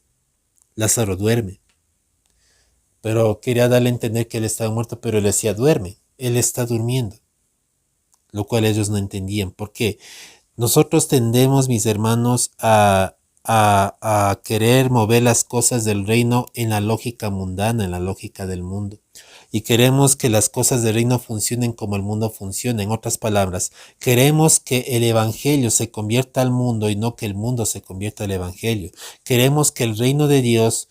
Lázaro duerme. Pero quería darle a entender que él estaba muerto, pero él decía, duerme, él está durmiendo. Lo cual ellos no entendían. Porque nosotros tendemos, mis hermanos, a querer mover las cosas del reino en la lógica mundana, en la lógica del mundo. Y queremos que las cosas del reino funcionen como el mundo funciona. En otras palabras, queremos que el evangelio se convierta al mundo y no que el mundo se convierta al evangelio. Queremos que el reino de Dios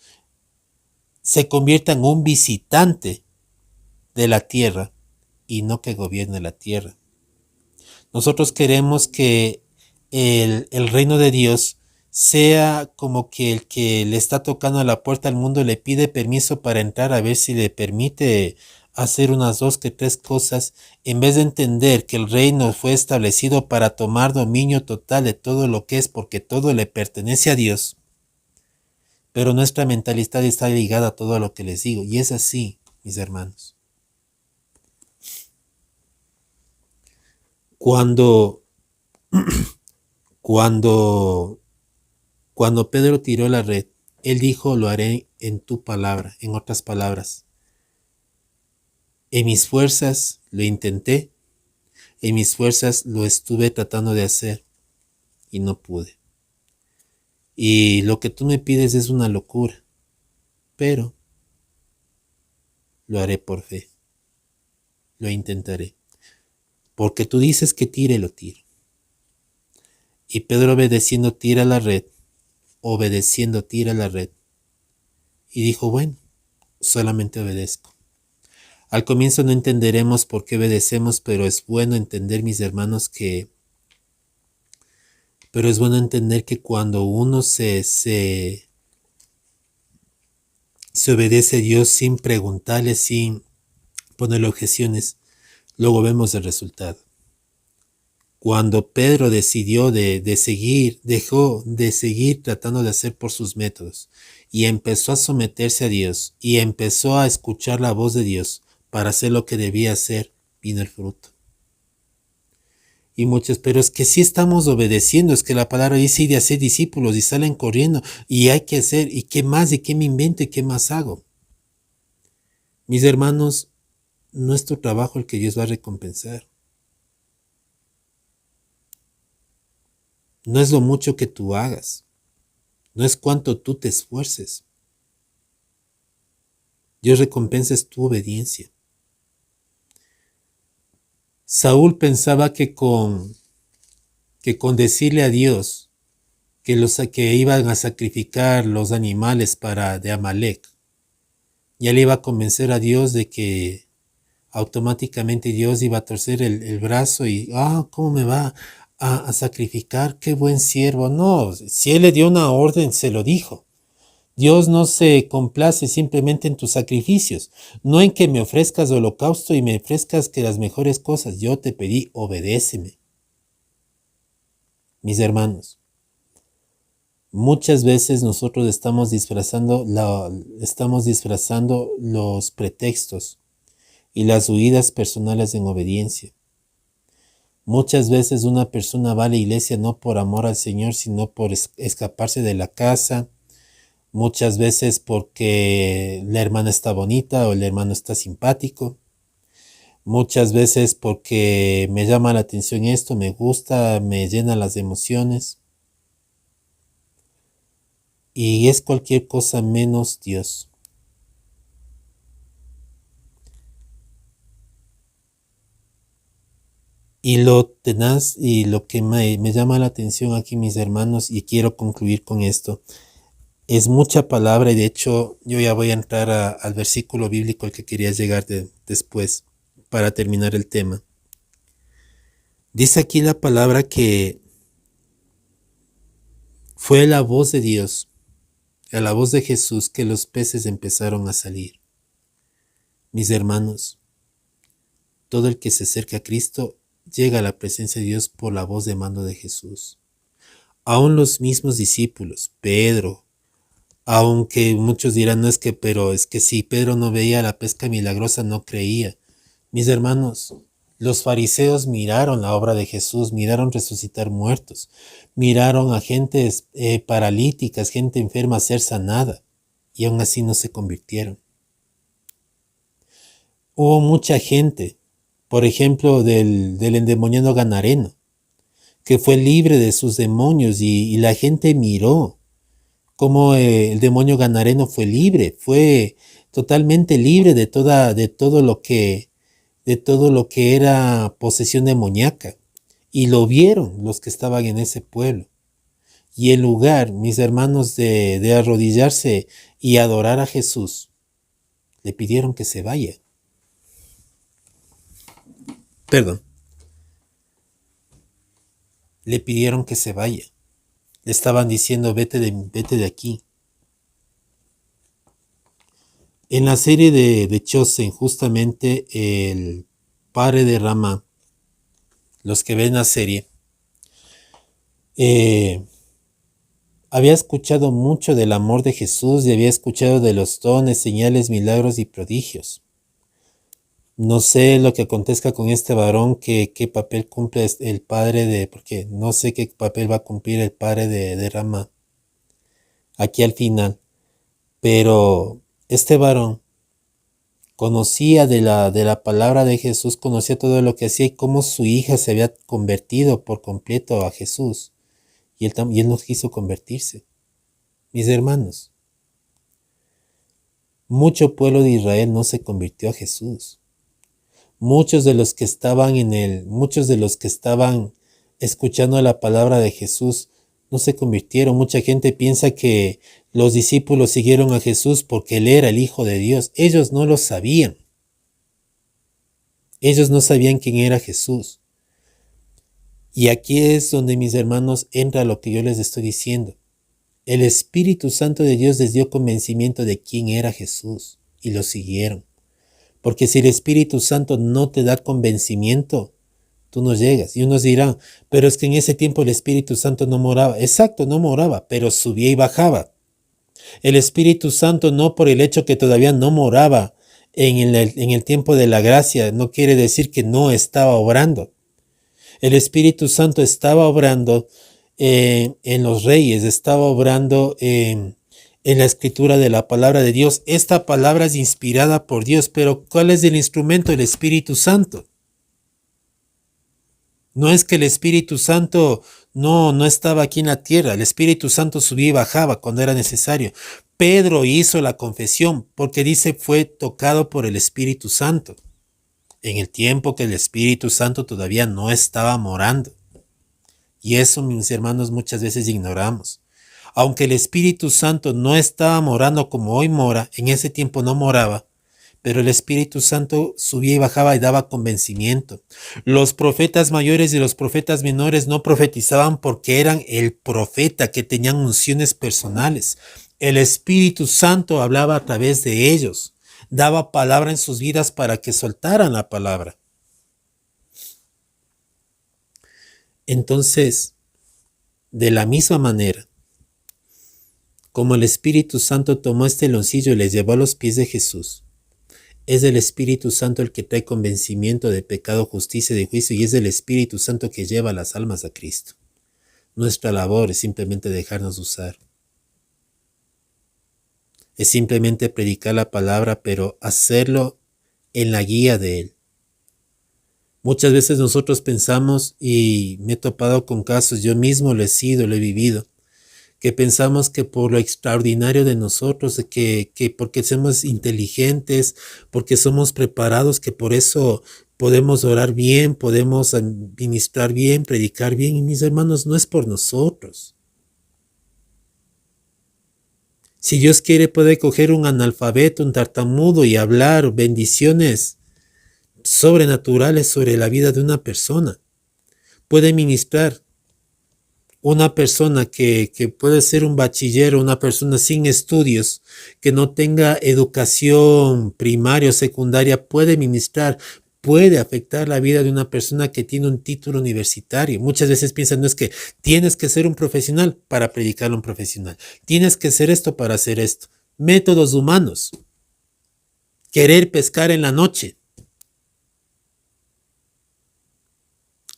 se convierta en un visitante de la tierra y no que gobierne la tierra. Nosotros queremos que el reino de Dios sea como que el que le está tocando a la puerta al mundo le pide permiso para entrar, a ver si le permite hacer unas 2 que 3 cosas, en vez de entender que el reino fue establecido para tomar dominio total de todo lo que es, porque todo le pertenece a Dios. Pero nuestra mentalidad está ligada a todo lo que les digo, y es así, mis hermanos. Cuando Pedro tiró la red, él dijo, lo haré en tu palabra. En otras palabras, en mis fuerzas lo intenté, en mis fuerzas lo estuve tratando de hacer y no pude. Y lo que tú me pides es una locura, pero lo haré por fe, lo intentaré. porque tú dices que tire, lo tiro. Y Pedro obedeciendo tira la red, obedeciendo tira la red. Y dijo, bueno, solamente obedezco. Al comienzo no entenderemos por qué obedecemos, pero es bueno entender, mis hermanos, pero es bueno entender que cuando uno se obedece a Dios sin preguntarle, sin ponerle objeciones, luego vemos el resultado. Cuando Pedro decidió de seguir, dejó de seguir tratando de hacer por sus métodos y empezó a someterse a Dios y empezó a escuchar la voz de Dios para hacer lo que debía hacer, vino el fruto. Y muchos, pero es que sí estamos obedeciendo, es que la palabra dice ir de hacer discípulos y salen corriendo y hay que hacer, y qué más, y qué me invento y qué más hago. Mis hermanos, no es tu trabajo el que Dios va a recompensar. No es lo mucho que tú hagas. No es cuánto tú te esfuerces. Dios recompensa tu obediencia. Saúl pensaba que con decirle a Dios que iban a sacrificar los animales de Amalek, ya le iba a convencer a Dios de que automáticamente Dios iba a torcer el brazo y, ¿cómo me va a sacrificar? Qué buen siervo. No, si él le dio una orden, se lo dijo. Dios no se complace simplemente en tus sacrificios, no en que me ofrezcas holocausto y me ofrezcas que las mejores cosas. Yo te pedí, obedéceme. Mis hermanos, muchas veces nosotros estamos disfrazando los pretextos y las huidas personales en obediencia. Muchas veces una persona va a la iglesia no por amor al Señor, sino por escaparse de la casa. Muchas veces porque la hermana está bonita o el hermano está simpático. Muchas veces porque me llama la atención esto, me gusta, me llena las emociones. Y es cualquier cosa menos Dios. Y lo tenaz y lo que me llama la atención aquí, mis hermanos, y quiero concluir con esto, es mucha palabra y de hecho yo ya voy a entrar al versículo bíblico al que quería llegar después para terminar el tema. Dice aquí la palabra que fue la voz de Dios, a la voz de Jesús, que los peces empezaron a salir. Mis hermanos, todo el que se acerca a Cristo llega a la presencia de Dios por la voz de mando de Jesús. Aún los mismos discípulos, Pedro, aunque muchos dirán, no es que, pero es que si Pedro no veía la pesca milagrosa, no creía. Mis hermanos, los fariseos miraron la obra de Jesús, miraron resucitar muertos, miraron a gente paralíticas, gente enferma ser sanada, y aún así no se convirtieron. Hubo mucha gente, por ejemplo, del endemoniado Gadareno, que fue libre de sus demonios y la gente miró cómo el demonio Gadareno fue libre, fue totalmente libre de todo lo que era posesión demoníaca. Y lo vieron los que estaban en ese pueblo. Y en lugar, mis hermanos, de arrodillarse y adorar a Jesús, le pidieron que se vaya. Perdón. Le pidieron que se vaya. Le estaban diciendo, vete de aquí. En la serie de Chosen, justamente el padre de Rama, los que ven la serie, había escuchado mucho del amor de Jesús y había escuchado de los dones, señales, milagros y prodigios. No sé lo que acontezca con este varón, qué papel cumple el padre porque no sé qué papel va a cumplir el padre de Rama aquí al final. Pero este varón conocía de la palabra de Jesús, conocía todo lo que hacía y cómo su hija se había convertido por completo a Jesús. Y él no quiso convertirse. Mis hermanos, mucho pueblo de Israel no se convirtió a Jesús. muchos de los que estaban escuchando la palabra de Jesús no se convirtieron. Mucha gente piensa que los discípulos siguieron a Jesús porque él era el Hijo de Dios. Ellos no lo sabían. Ellos no sabían quién era Jesús. Y aquí es donde, mis hermanos, entra lo que yo les estoy diciendo. El Espíritu Santo de Dios les dio convencimiento de quién era Jesús y lo siguieron. Porque si el Espíritu Santo no te da convencimiento, tú no llegas. Y unos dirán, pero es que en ese tiempo el Espíritu Santo no moraba. Exacto, no moraba, pero subía y bajaba. El Espíritu Santo no, por el hecho que todavía no moraba en el tiempo de la gracia, no quiere decir que no estaba obrando. El Espíritu Santo estaba obrando en los reyes, estaba obrando en la escritura de la palabra de Dios. Esta palabra es inspirada por Dios, pero ¿cuál es el instrumento? El Espíritu Santo. No es que el Espíritu Santo no estaba aquí en la tierra. El Espíritu Santo subía y bajaba cuando era necesario. Pedro hizo la confesión porque dice fue tocado por el Espíritu Santo en el tiempo que el Espíritu Santo todavía no estaba morando. Y eso, mis hermanos, muchas veces ignoramos. Aunque el Espíritu Santo no estaba morando como hoy mora, en ese tiempo no moraba, pero el Espíritu Santo subía y bajaba y daba convencimiento. Los profetas mayores y los profetas menores no profetizaban porque eran el profeta, que tenían unciones personales. El Espíritu Santo hablaba a través de ellos, daba palabra en sus vidas para que soltaran la palabra. Entonces, de la misma manera, como el Espíritu Santo tomó este loncillo y les llevó a los pies de Jesús, es el Espíritu Santo el que trae convencimiento de pecado, justicia y de juicio, y es el Espíritu Santo que lleva las almas a Cristo. Nuestra labor es simplemente dejarnos usar. Es simplemente predicar la palabra, pero hacerlo en la guía de Él. Muchas veces nosotros pensamos, y me he topado con casos, yo mismo lo he sido, lo he vivido, que pensamos que por lo extraordinario de nosotros, que porque somos inteligentes, porque somos preparados, que por eso podemos orar bien, podemos ministrar bien, predicar bien. Y mis hermanos, no es por nosotros. Si Dios quiere, puede coger un analfabeto, un tartamudo y hablar bendiciones sobrenaturales sobre la vida de una persona. Puede ministrar. Una persona que puede ser un bachiller, una persona sin estudios, que no tenga educación primaria o secundaria, puede ministrar, puede afectar la vida de una persona que tiene un título universitario. Muchas veces piensan, no es que tienes que ser un profesional para predicar a un profesional, tienes que ser esto para hacer esto. Métodos humanos. Querer pescar en la noche.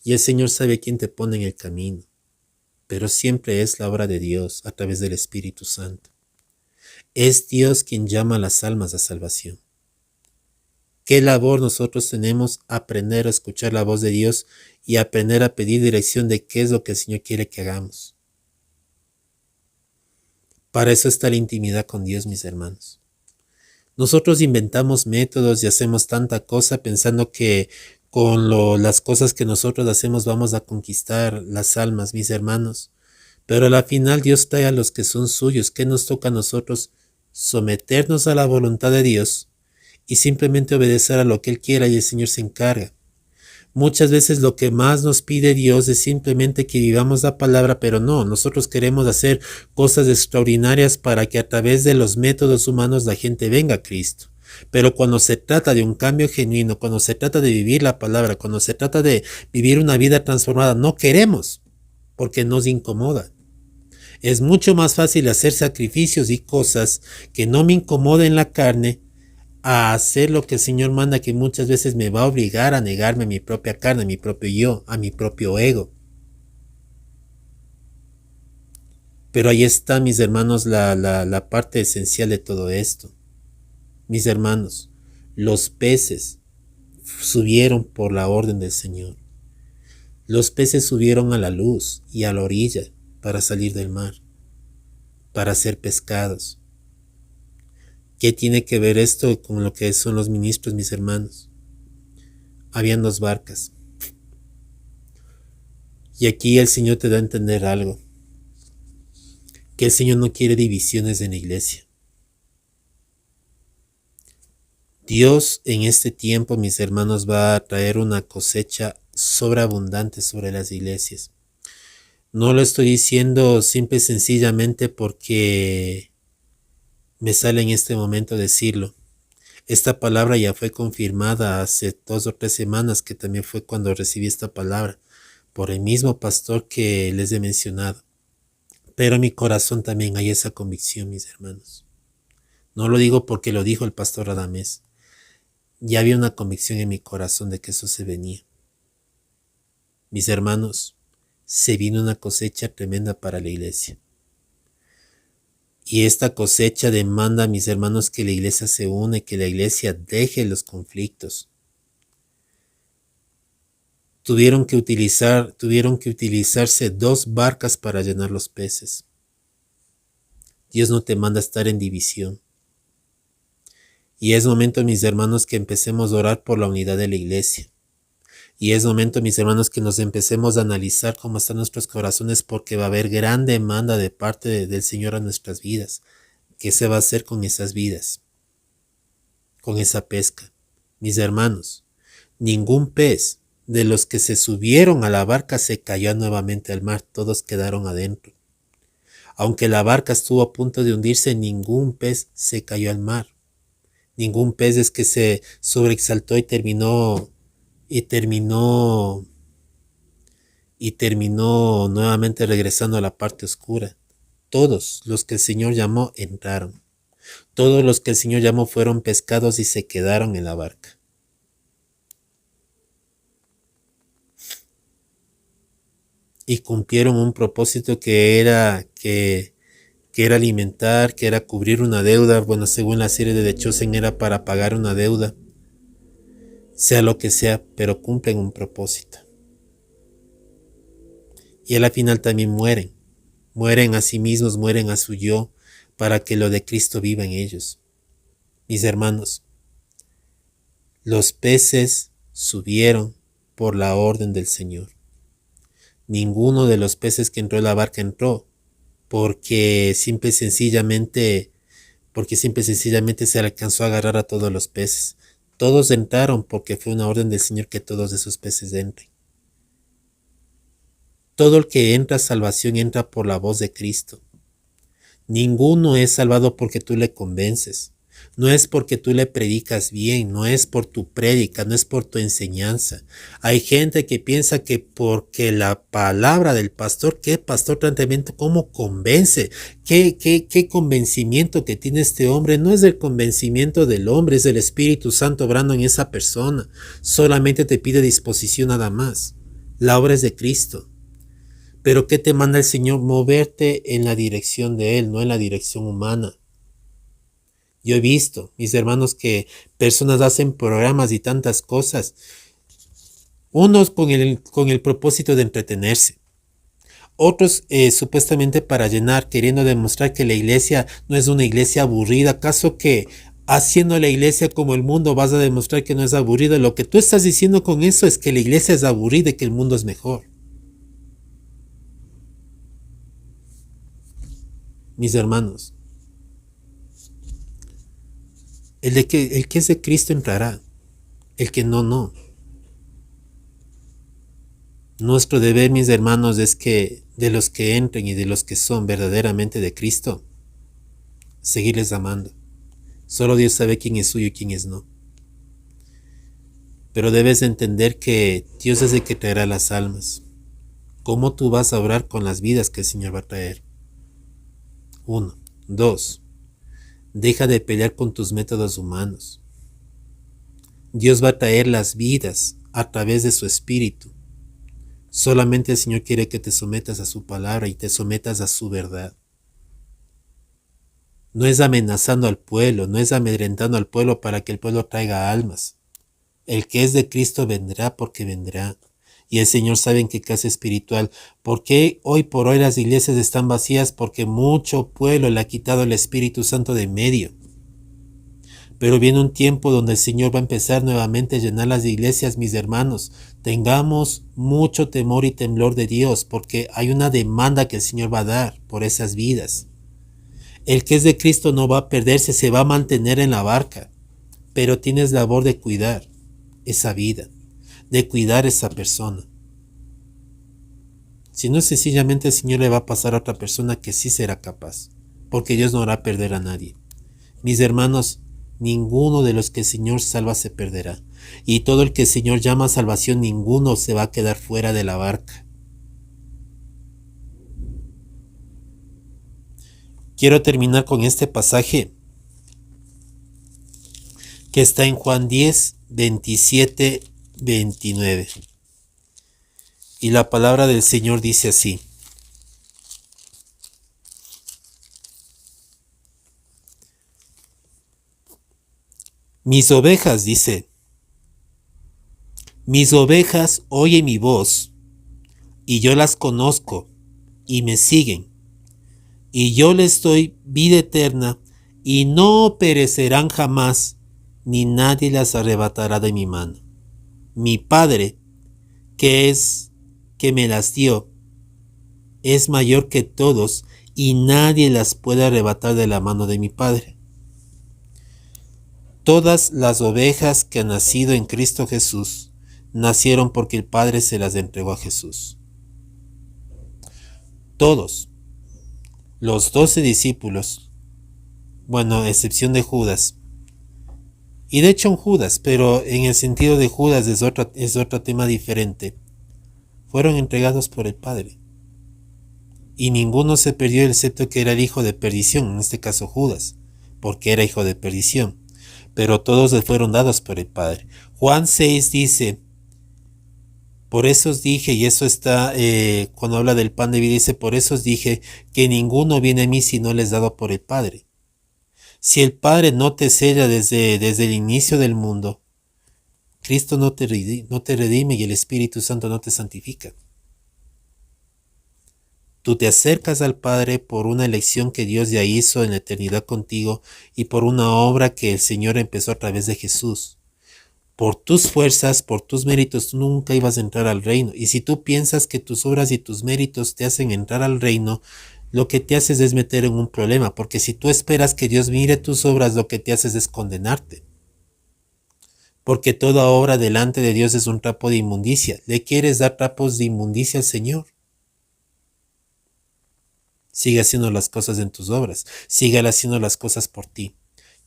Y el Señor sabe quién te pone en el camino. Pero siempre es la obra de Dios a través del Espíritu Santo. Es Dios quien llama a las almas a salvación. ¿Qué labor nosotros tenemos? Aprender a escuchar la voz de Dios y aprender a pedir dirección de qué es lo que el Señor quiere que hagamos. Para eso está la intimidad con Dios, mis hermanos. Nosotros inventamos métodos y hacemos tanta cosa pensando que con las cosas que nosotros hacemos vamos a conquistar las almas, mis hermanos. Pero a la final Dios trae a los que son suyos. ¿Qué nos toca a nosotros? Someternos a la voluntad de Dios y simplemente obedecer a lo que Él quiera, y el Señor se encarga. Muchas veces lo que más nos pide Dios es simplemente que vivamos la palabra, pero no, nosotros queremos hacer cosas extraordinarias para que a través de los métodos humanos la gente venga a Cristo. Pero cuando se trata de un cambio genuino, cuando se trata de vivir la palabra, cuando se trata de vivir una vida transformada, no queremos, porque nos incomoda. Es mucho más fácil hacer sacrificios y cosas que no me incomoden la carne, a hacer lo que el Señor manda, que muchas veces me va a obligar a negarme a mi propia carne, a mi propio yo, a mi propio ego. Pero ahí está, mis hermanos, la parte esencial de todo esto. Mis hermanos, los peces subieron por la orden del Señor. Los peces subieron a la luz y a la orilla para salir del mar, para ser pescados. ¿Qué tiene que ver esto con lo que son los ministros, mis hermanos? Habían 2 barcas. Y aquí el Señor te da a entender algo, que el Señor no quiere divisiones en la iglesia. Dios en este tiempo, mis hermanos, va a traer una cosecha sobreabundante sobre las iglesias. No lo estoy diciendo simple y sencillamente porque me sale en este momento decirlo. Esta palabra ya fue confirmada hace 2 o 3 semanas, que también fue cuando recibí esta palabra, por el mismo pastor que les he mencionado. Pero en mi corazón también hay esa convicción, mis hermanos. No lo digo porque lo dijo el pastor Radamés. Ya había una convicción en mi corazón de que eso se venía. Mis hermanos, se vino una cosecha tremenda para la iglesia. Y esta cosecha demanda, mis hermanos, que la iglesia se une, que la iglesia deje los conflictos. Tuvieron que utilizarse 2 barcas para llenar los peces. Dios no te manda a estar en división. Y es momento, mis hermanos, que empecemos a orar por la unidad de la iglesia. Y es momento, mis hermanos, que nos empecemos a analizar cómo están nuestros corazones, porque va a haber gran demanda de parte del Señor a nuestras vidas. ¿Qué se va a hacer con esas vidas? Con esa pesca. Mis hermanos, ningún pez de los que se subieron a la barca se cayó nuevamente al mar, todos quedaron adentro. Aunque la barca estuvo a punto de hundirse, ningún pez se cayó al mar. Ningún pez es que se sobreexaltó y terminó nuevamente regresando a la parte oscura. Todos los que el Señor llamó entraron. Todos los que el Señor llamó fueron pescados y se quedaron en la barca. Y cumplieron un propósito que era alimentar, que era cubrir una deuda. Bueno, según la serie de The Chosen, era para pagar una deuda. Sea lo que sea, pero cumplen un propósito. Y a la final también mueren. Mueren a sí mismos, mueren a su yo, para que lo de Cristo viva en ellos. Mis hermanos, los peces subieron por la orden del Señor. Ninguno de los peces que entró en la barca entró porque simple y sencillamente se alcanzó a agarrar a todos los peces. Todos entraron porque fue una orden del Señor que todos esos peces entren. Todo el que entra a salvación entra por la voz de Cristo. Ninguno es salvado porque tú le convences. No es porque tú le predicas bien, no es por tu prédica, no es por tu enseñanza. Hay gente que piensa que porque la palabra del pastor, ¿qué pastor tan tremendo? ¿Cómo convence? ¿Qué convencimiento que tiene este hombre? No es el convencimiento del hombre, es el Espíritu Santo obrando en esa persona. Solamente te pide disposición nada más. La obra es de Cristo. Pero ¿qué te manda el Señor? Moverte en la dirección de Él, no en la dirección humana. Yo he visto, mis hermanos, que personas hacen programas y tantas cosas. Unos con el propósito de entretenerse. Otros supuestamente para llenar, queriendo demostrar que la iglesia no es una iglesia aburrida. ¿Acaso que haciendo la iglesia como el mundo vas a demostrar que no es aburrida? Lo que tú estás diciendo con eso es que la iglesia es aburrida y que el mundo es mejor. Mis hermanos, el que es de Cristo entrará, el que no, no. Nuestro deber, mis hermanos, es que de los que entren y de los que son verdaderamente de Cristo, seguirles amando. Solo Dios sabe quién es suyo y quién es no. Pero debes entender que Dios es el que traerá las almas. ¿Cómo tú vas a obrar con las vidas que el Señor va a traer? 1. 2. Deja de pelear con tus métodos humanos. Dios va a traer las vidas a través de su Espíritu. Solamente el Señor quiere que te sometas a su palabra y te sometas a su verdad. No es amenazando al pueblo, no es amedrentando al pueblo para que el pueblo traiga almas. El que es de Cristo vendrá porque vendrá. Y el Señor sabe en qué casa espiritual. ¿Por qué hoy por hoy las iglesias están vacías? Porque mucho pueblo le ha quitado el Espíritu Santo de medio. Pero viene un tiempo donde el Señor va a empezar nuevamente a llenar las iglesias, mis hermanos. Tengamos mucho temor y temblor de Dios, porque hay una demanda que el Señor va a dar por esas vidas. El que es de Cristo no va a perderse, se va a mantener en la barca, pero tienes labor de cuidar esa vida, de cuidar esa persona. Si no, sencillamente el Señor le va a pasar a otra persona que sí será capaz, porque Dios no hará perder a nadie. Mis hermanos, ninguno de los que el Señor salva se perderá, y todo el que el Señor llama a salvación, ninguno se va a quedar fuera de la barca. Quiero terminar con este pasaje que está en Juan 10, 27, 29. Y la palabra del Señor dice así: mis ovejas, dice, mis ovejas oyen mi voz, y yo las conozco, y me siguen, y yo les doy vida eterna, y no perecerán jamás, ni nadie las arrebatará de mi mano. Mi Padre, que me las dio, es mayor que todos, y nadie las puede arrebatar de la mano de mi Padre. Todas las ovejas que han nacido en Cristo Jesús nacieron porque el Padre se las entregó a Jesús. Todos, los 12 discípulos, bueno, a excepción de Judas, y de hecho un Judas, pero en el sentido de Judas es otro tema diferente, fueron entregados por el Padre. Y ninguno se perdió excepto que era el hijo de perdición, en este caso Judas, porque era hijo de perdición. Pero todos le fueron dados por el Padre. Juan 6 dice, por eso os dije, y eso está cuando habla del pan de vida, dice, por eso os dije que ninguno viene a mí si no les dado por el Padre. Si el Padre no te sella desde el inicio del mundo, Cristo no te redime y el Espíritu Santo no te santifica. Tú te acercas al Padre por una elección que Dios ya hizo en la eternidad contigo y por una obra que el Señor empezó a través de Jesús. Por tus fuerzas, por tus méritos, tú nunca ibas a entrar al reino. Y si tú piensas que tus obras y tus méritos te hacen entrar al reino, lo que te haces es meter en un problema, porque si tú esperas que Dios mire tus obras, lo que te haces es condenarte. Porque toda obra delante de Dios es un trapo de inmundicia. ¿Le quieres dar trapos de inmundicia al Señor? Sigue haciendo las cosas en tus obras. Sigue haciendo las cosas por ti.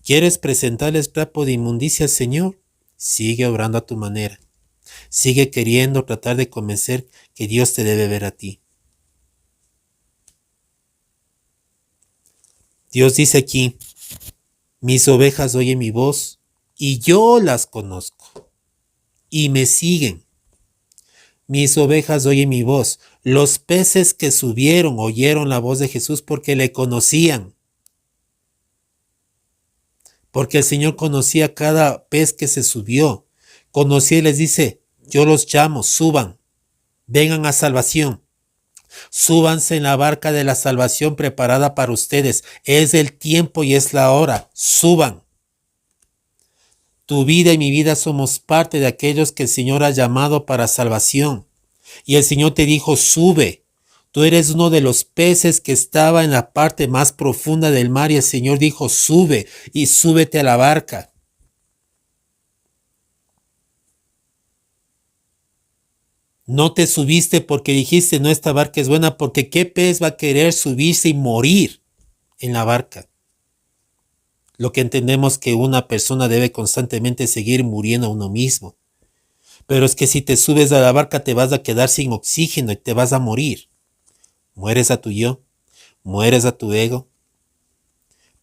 ¿Quieres presentarles trapo de inmundicia al Señor? Sigue obrando a tu manera. Sigue queriendo tratar de convencer que Dios te debe ver a ti. Dios dice aquí, mis ovejas oyen mi voz y yo las conozco y me siguen. Mis ovejas oyen mi voz. Los peces que subieron oyeron la voz de Jesús porque le conocían. Porque el Señor conocía cada pez que se subió. Conocía y les dice, yo los llamo, suban, vengan a salvación. Súbanse en la barca de la salvación preparada para ustedes. Es el tiempo y es la hora. Suban. Tu vida y mi vida somos parte de aquellos que el Señor ha llamado para salvación. Y el Señor te dijo, sube. Tú eres uno de los peces que estaba en la parte más profunda del mar y el Señor dijo, sube y súbete a la barca. No te subiste porque dijiste, no, esta barca es buena, porque ¿qué pez va a querer subirse y morir en la barca? Lo que entendemos que una persona debe constantemente seguir muriendo a uno mismo. Pero es que si te subes a la barca te vas a quedar sin oxígeno y te vas a morir. Mueres a tu yo, mueres a tu ego.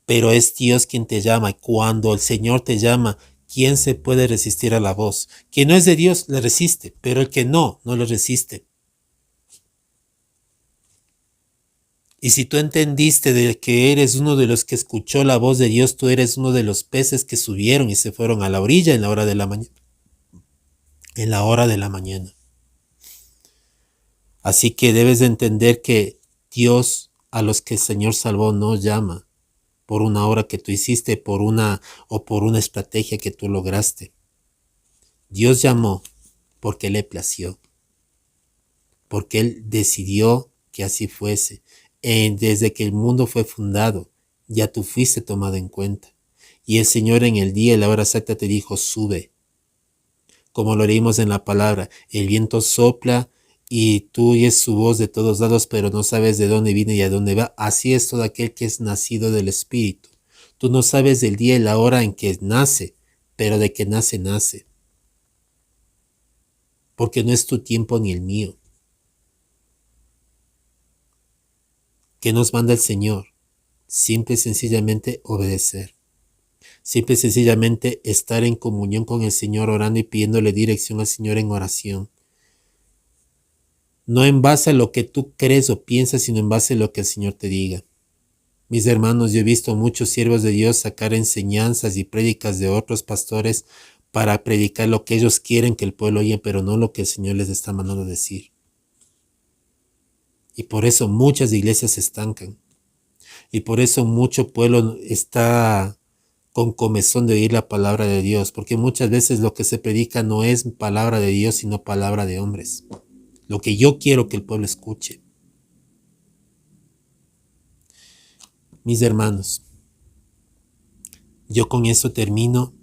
Pero es Dios quien te llama y cuando el Señor te llama, ¿quién se puede resistir a la voz? Quien no es de Dios le resiste, pero el que no le resiste. Y si tú entendiste de que eres uno de los que escuchó la voz de Dios, tú eres uno de los peces que subieron y se fueron a la orilla en la hora de la mañana. En la hora de la mañana. Así que debes de entender que Dios a los que el Señor salvó no llama por una obra que tú hiciste, por una estrategia que tú lograste. Dios llamó porque le plació, porque Él decidió que así fuese. Desde que el mundo fue fundado, ya tú fuiste tomado en cuenta. Y el Señor en el día y la hora exacta te dijo, sube. Como lo leímos en la palabra, el viento sopla y tú oyes su voz de todos lados, pero no sabes de dónde viene y a dónde va. Así es todo aquel que es nacido del Espíritu. Tú no sabes del día y la hora en que nace, pero de que nace, nace. Porque no es tu tiempo ni el mío. ¿Qué nos manda el Señor? Simple y sencillamente obedecer. Simple y sencillamente estar en comunión con el Señor, orando y pidiéndole dirección al Señor en oración. No en base a lo que tú crees o piensas, sino en base a lo que el Señor te diga. Mis hermanos, yo he visto muchos siervos de Dios sacar enseñanzas y prédicas de otros pastores para predicar lo que ellos quieren que el pueblo oiga, pero no lo que el Señor les está mandando decir. Y por eso muchas iglesias se estancan. Y por eso mucho pueblo está con comezón de oír la palabra de Dios, porque muchas veces lo que se predica no es palabra de Dios, sino palabra de hombres. Lo que yo quiero que el pueblo escuche. Mis hermanos, yo con eso termino.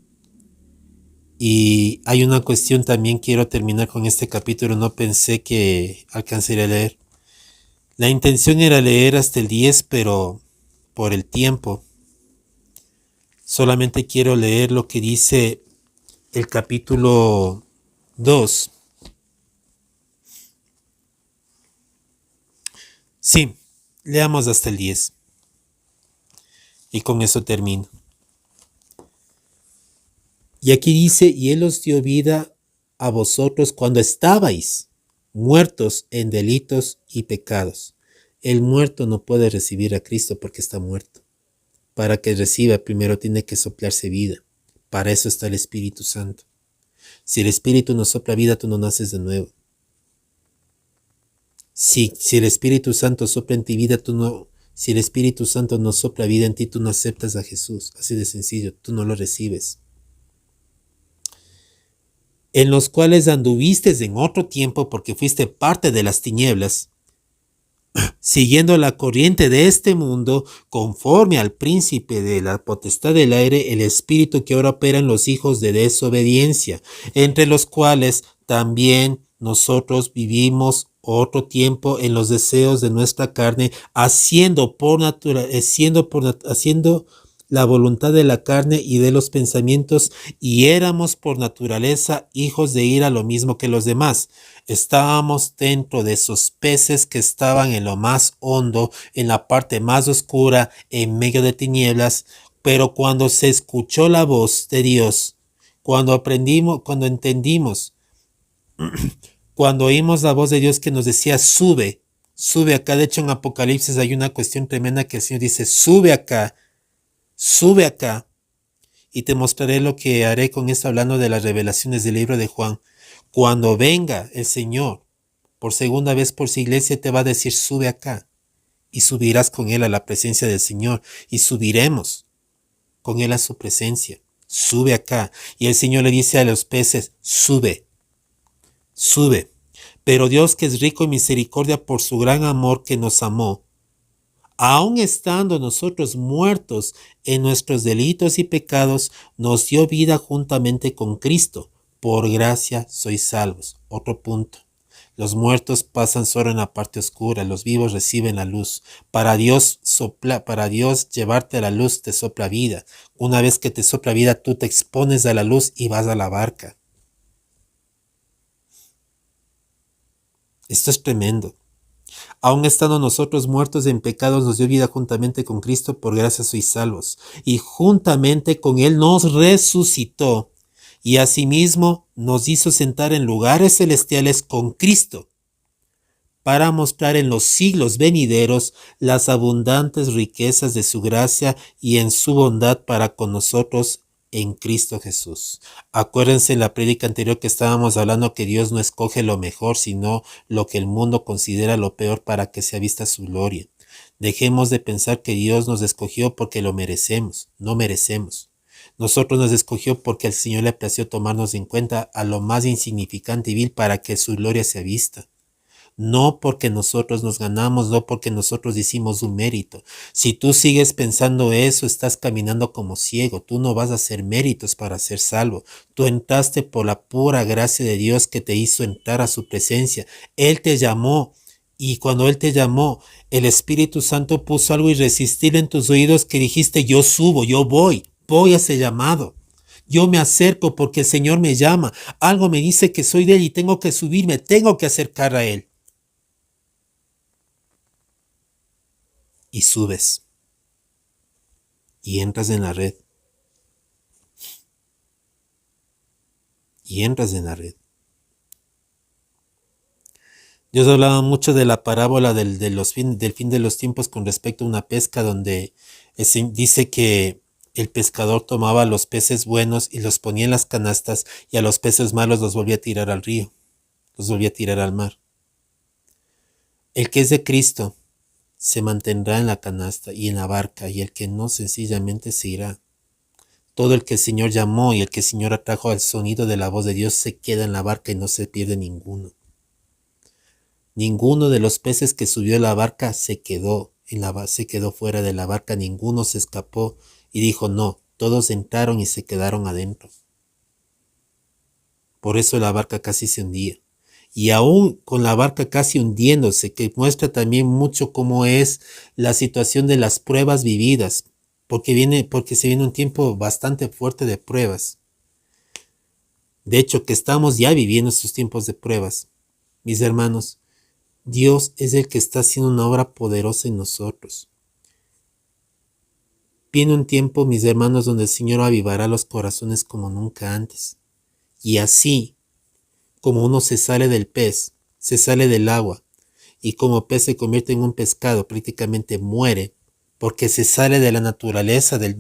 Y hay una cuestión también, quiero terminar con este capítulo, no pensé que alcanzaría a leer. La intención era leer hasta el 10, pero por el tiempo solamente quiero leer lo que dice el capítulo 2. Sí, leamos hasta el 10. Y con eso termino. Y aquí dice, y Él os dio vida a vosotros cuando estabais muertos en delitos y pecados. El muerto no puede recibir a Cristo porque está muerto. Para que reciba, primero tiene que soplarse vida. Para eso está el Espíritu Santo. Si el Espíritu no sopla vida, tú no naces de nuevo. Si el Espíritu Santo sopla en ti vida, si el Espíritu Santo no sopla vida en ti, tú no aceptas a Jesús. Así de sencillo, tú no lo recibes. En los cuales anduviste en otro tiempo porque fuiste parte de las tinieblas, siguiendo la corriente de este mundo, conforme al príncipe de la potestad del aire, el espíritu que ahora opera en los hijos de desobediencia, entre los cuales también nosotros vivimos otro tiempo en los deseos de nuestra carne, haciendo la voluntad de la carne y de los pensamientos, y éramos por naturaleza hijos de ira, lo mismo que los demás. Estábamos dentro de esos peces que estaban en lo más hondo, en la parte más oscura, en medio de tinieblas, pero cuando se escuchó la voz de Dios, cuando entendimos, cuando oímos la voz de Dios que nos decía, sube acá. De hecho, en Apocalipsis hay una cuestión tremenda que el Señor dice, sube acá, y te mostraré lo que haré con esto, hablando de las revelaciones del libro de Juan. Cuando venga el Señor por segunda vez por su iglesia, te va a decir, sube acá, y subirás con Él a la presencia del Señor, y subiremos con Él a su presencia. Sube acá. Y el Señor le dice a los peces, sube. Pero Dios, que es rico en misericordia por su gran amor que nos amó, aun estando nosotros muertos en nuestros delitos y pecados, nos dio vida juntamente con Cristo. Por gracia sois salvos. Otro punto. Los muertos pasan solo en la parte oscura, los vivos reciben la luz. Para Dios llevarte a la luz te sopla vida. Una vez que te sopla vida, tú te expones a la luz y vas a la barca. Esto es tremendo. Aun estando nosotros muertos en pecados, nos dio vida juntamente con Cristo, por gracia sois salvos. Y juntamente con Él nos resucitó, y asimismo nos hizo sentar en lugares celestiales con Cristo, para mostrar en los siglos venideros las abundantes riquezas de su gracia y en su bondad para con nosotros en Cristo Jesús. Acuérdense en la prédica anterior que estábamos hablando que Dios no escoge lo mejor, sino lo que el mundo considera lo peor para que sea vista su gloria. Dejemos de pensar que Dios nos escogió porque lo merecemos. No merecemos. Nosotros nos escogió porque al Señor le plació tomarnos en cuenta a lo más insignificante y vil para que su gloria sea vista. No porque nosotros nos ganamos, no porque nosotros hicimos un mérito. Si tú sigues pensando eso, estás caminando como ciego. Tú no vas a hacer méritos para ser salvo. Tú entraste por la pura gracia de Dios que te hizo entrar a su presencia. Él te llamó y cuando Él te llamó, el Espíritu Santo puso algo irresistible en tus oídos que dijiste, yo subo, yo voy a ese llamado. Yo me acerco porque el Señor me llama. Algo me dice que soy de Él y tengo que subirme, tengo que acercar a Él. Y subes y entras en la red y entras en la red. Dios hablaba mucho de la parábola del fin de los tiempos con respecto a una pesca donde dice que el pescador tomaba los peces buenos y los ponía en las canastas y a los peces malos los volvía a tirar al río, los volvía a tirar al mar. El que es de Cristo se mantendrá en la canasta y en la barca, y el que no sencillamente se irá. Todo el que el Señor llamó y el que el Señor atrajo al sonido de la voz de Dios se queda en la barca y no se pierde ninguno. Ninguno de los peces que subió a la barca se quedó fuera de la barca, ninguno se escapó y dijo no, todos entraron y se quedaron adentro. Por eso la barca casi se hundía. Y aún con la barca casi hundiéndose, que muestra también mucho cómo es la situación de las pruebas vividas, porque se viene un tiempo bastante fuerte de pruebas. De hecho, que estamos ya viviendo estos tiempos de pruebas. Mis hermanos, Dios es el que está haciendo una obra poderosa en nosotros. Viene un tiempo, mis hermanos, donde el Señor avivará los corazones como nunca antes. Y así, como uno se sale del pez, se sale del agua, y como pez se convierte en un pescado, prácticamente muere, porque se sale de la naturaleza, de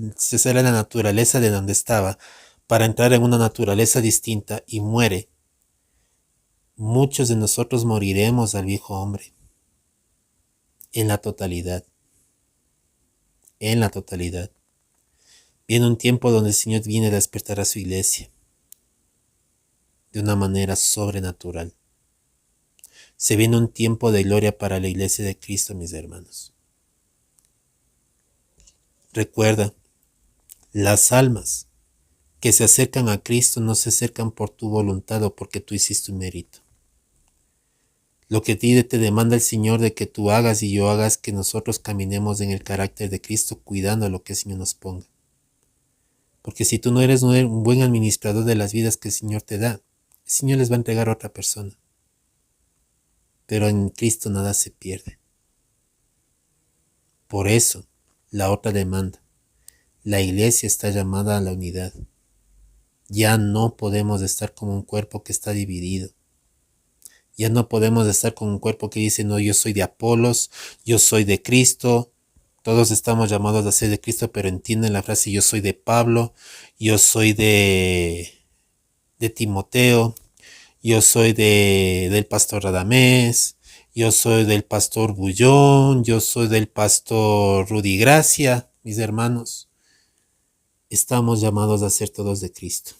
donde estaba, para entrar en una naturaleza distinta y muere. Muchos de nosotros moriremos al viejo hombre, en la totalidad. En la totalidad. Viene un tiempo donde el Señor viene a despertar a su iglesia de una manera sobrenatural. Se viene un tiempo de gloria para la iglesia de Cristo, mis hermanos. Recuerda, las almas que se acercan a Cristo no se acercan por tu voluntad o porque tú hiciste un mérito. Lo que te demanda el Señor de que tú hagas y yo hagas, que nosotros caminemos en el carácter de Cristo, cuidando lo que el Señor nos ponga. Porque si tú no eres un buen administrador de las vidas que el Señor te da, el Señor les va a entregar a otra persona. Pero en Cristo nada se pierde. Por eso, la otra demanda. La iglesia está llamada a la unidad. Ya no podemos estar como un cuerpo que está dividido. Ya no podemos estar con un cuerpo que dice, no, yo soy de Apolos, yo soy de Cristo. Todos estamos llamados a ser de Cristo, pero entienden la frase, yo soy de Pablo, yo soy de Timoteo, yo soy del pastor Radamés, yo soy del pastor Bullón, yo soy del pastor Rudy Gracia, mis hermanos. Estamos llamados a ser todos de Cristo.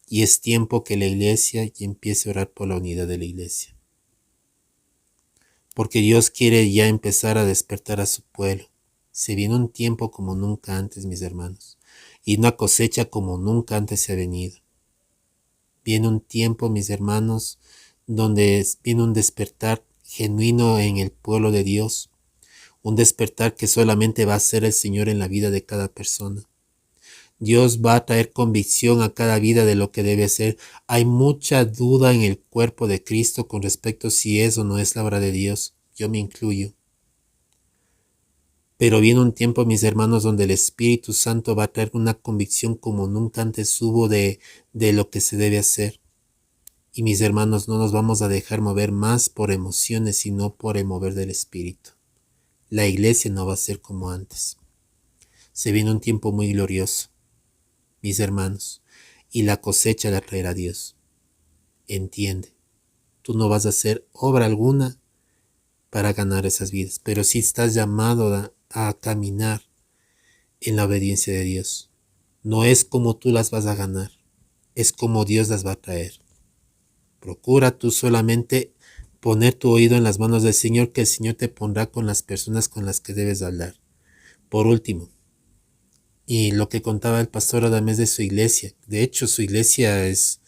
Y es tiempo que la iglesia empiece a orar por la unidad de la iglesia. Porque Dios quiere ya empezar a despertar a su pueblo. Se viene un tiempo como nunca antes, mis hermanos. Y una cosecha como nunca antes se ha venido. Viene un tiempo, mis hermanos, donde viene un despertar genuino en el pueblo de Dios. Un despertar que solamente va a ser el Señor en la vida de cada persona. Dios va a traer convicción a cada vida de lo que debe ser. Hay mucha duda en el cuerpo de Cristo con respecto a si es o no es la obra de Dios. Yo me incluyo. Pero viene un tiempo, mis hermanos, donde el Espíritu Santo va a traer una convicción como nunca antes hubo de lo que se debe hacer. Y mis hermanos, no nos vamos a dejar mover más por emociones, sino por el mover del Espíritu. La iglesia no va a ser como antes. Se viene un tiempo muy glorioso, mis hermanos, y la cosecha la traerá Dios. Entiende, tú no vas a hacer obra alguna para ganar esas vidas, pero sí estás llamado a caminar en la obediencia de Dios. No es como tú las vas a ganar, es como Dios las va a traer. Procura tú solamente poner tu oído en las manos del Señor, que el Señor te pondrá con las personas con las que debes hablar. Por último, y lo que contaba el pastor Adamés de su iglesia, de hecho su iglesia es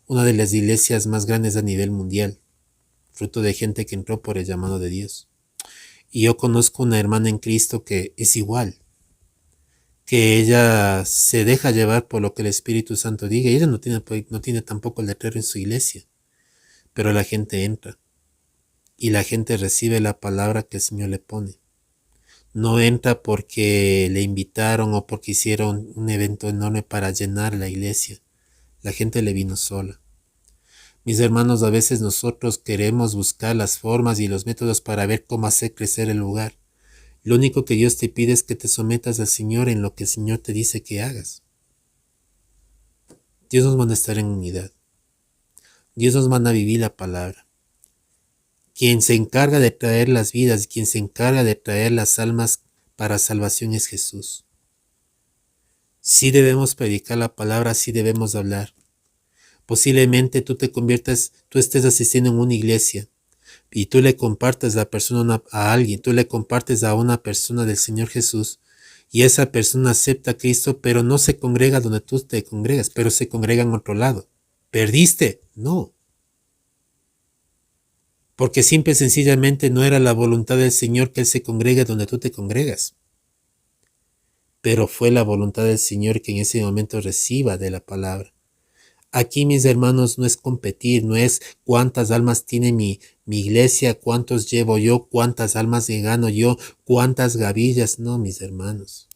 una de las iglesias más grandes a nivel mundial, fruto de gente que entró por el llamado de Dios. Y yo conozco una hermana en Cristo que es igual, que ella se deja llevar por lo que el Espíritu Santo diga, y ella no tiene tampoco el letrero en su iglesia, pero la gente entra y la gente recibe la palabra que el Señor le pone. No entra porque le invitaron o porque hicieron un evento enorme para llenar la iglesia. La gente le vino sola. Mis hermanos, a veces nosotros queremos buscar las formas y los métodos para ver cómo hacer crecer el lugar. Lo único que Dios te pide es que te sometas al Señor en lo que el Señor te dice que hagas. Dios nos manda a estar en unidad. Dios nos manda a vivir la palabra. Quien se encarga de traer las vidas, quien se encarga de traer las almas para salvación es Jesús. Sí debemos predicar la palabra, sí debemos hablar. Posiblemente tú estés asistiendo en una iglesia y tú le compartes la persona a alguien, tú le compartes a una persona del Señor Jesús y esa persona acepta a Cristo, pero no se congrega donde tú te congregas, pero se congrega en otro lado. ¿Perdiste? No. Porque simple y sencillamente no era la voluntad del Señor que Él se congregue donde tú te congregas. Pero fue la voluntad del Señor que en ese momento reciba de la palabra. Aquí, mis hermanos, no es competir, no es cuántas almas tiene mi iglesia, cuántos llevo yo, cuántas almas gano yo, cuántas gavillas. No, mis hermanos.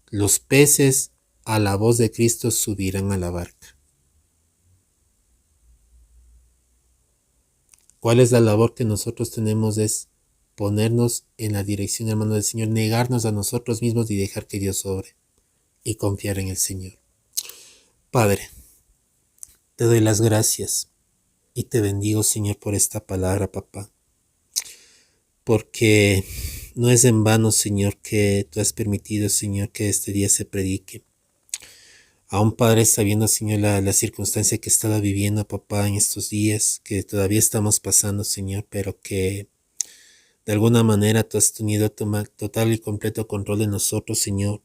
Los peces a la voz de Cristo subirán a la barca. ¿Cuál es la labor que nosotros tenemos? Es ponernos en la dirección, hermano del Señor, negarnos a nosotros mismos y dejar que Dios obre y confiar en el Señor. Padre, te doy las gracias y te bendigo, Señor, por esta palabra, papá, porque no es en vano, Señor, que tú has permitido, Señor, que este día se predique. Aún, Padre, sabiendo, Señor, la circunstancia que estaba viviendo, papá, en estos días, que todavía estamos pasando, Señor, pero que de alguna manera tú has tenido total y completo control de nosotros, Señor.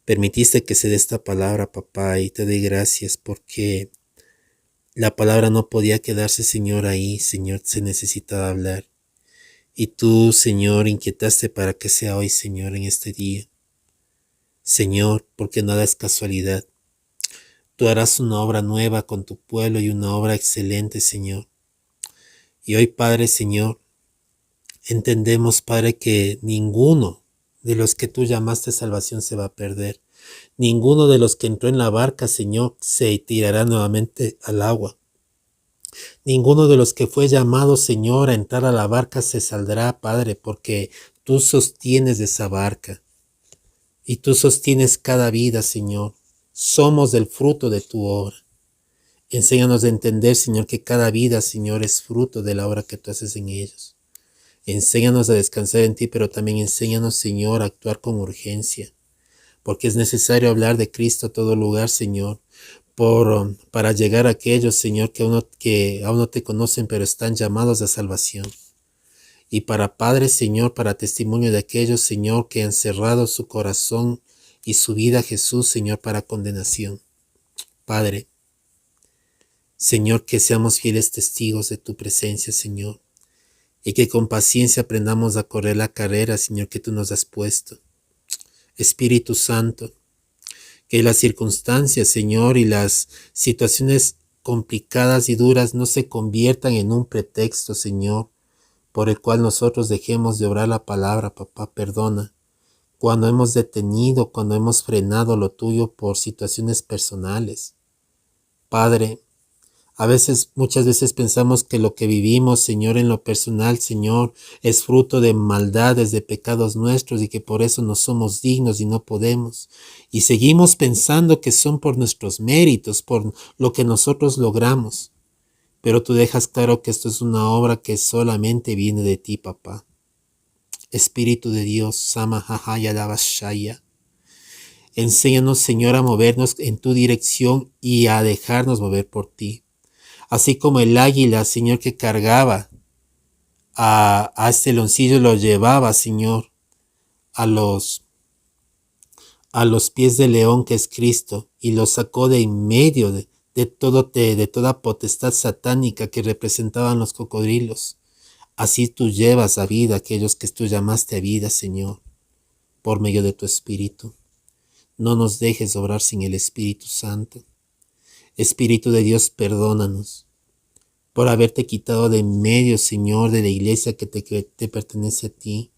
Permitiste que se dé esta palabra, papá, y te doy gracias porque la palabra no podía quedarse, Señor, ahí, Señor, se necesitaba hablar. Y tú, Señor, inquietaste para que sea hoy, Señor, en este día. Señor, porque nada es casualidad. Tú harás una obra nueva con tu pueblo y una obra excelente, Señor. Y hoy, Padre, Señor, entendemos, Padre, que ninguno de los que tú llamaste salvación se va a perder. Ninguno de los que entró en la barca, Señor, se tirará nuevamente al agua. Ninguno de los que fue llamado, Señor, a entrar a la barca se saldrá, Padre, porque tú sostienes esa barca y tú sostienes cada vida, Señor. Somos del fruto de tu obra. Enséñanos a entender, Señor, que cada vida, Señor, es fruto de la obra que tú haces en ellos. Enséñanos a descansar en ti, pero también enséñanos, Señor, a actuar con urgencia, porque es necesario hablar de Cristo a todo lugar, Señor, para llegar a aquellos, Señor, que aún no te conocen, pero están llamados a salvación. Y para Padre, Señor, para testimonio de aquellos, Señor, que han cerrado su corazón y su vida a Jesús, Señor, para condenación. Padre, Señor, que seamos fieles testigos de tu presencia, Señor, y que con paciencia aprendamos a correr la carrera, Señor, que tú nos has puesto. Espíritu Santo, que las circunstancias, Señor, y las situaciones complicadas y duras no se conviertan en un pretexto, Señor, por el cual nosotros dejemos de orar la palabra, papá, perdona. Cuando hemos detenido, cuando hemos frenado lo tuyo por situaciones personales. Padre, muchas veces pensamos que lo que vivimos, Señor, en lo personal, Señor, es fruto de maldades, de pecados nuestros y que por eso no somos dignos y no podemos. Y seguimos pensando que son por nuestros méritos, por lo que nosotros logramos. pero tú dejas claro que esto es una obra que solamente viene de ti, papá. Espíritu de Dios, Sama Hahaya Lavashaya. Enséñanos, Señor, a movernos en tu dirección y a dejarnos mover por ti. Así como el águila, Señor, que cargaba a este leoncillo, lo llevaba, Señor, a los pies del león que es Cristo, y lo sacó de en medio de toda potestad satánica que representaban los cocodrilos. Así tú llevas a vida a aquellos que tú llamaste a vida, Señor, por medio de tu Espíritu. No nos dejes obrar sin el Espíritu Santo. Espíritu de Dios, perdónanos por haberte quitado de en medio, Señor, de la iglesia que te pertenece a ti,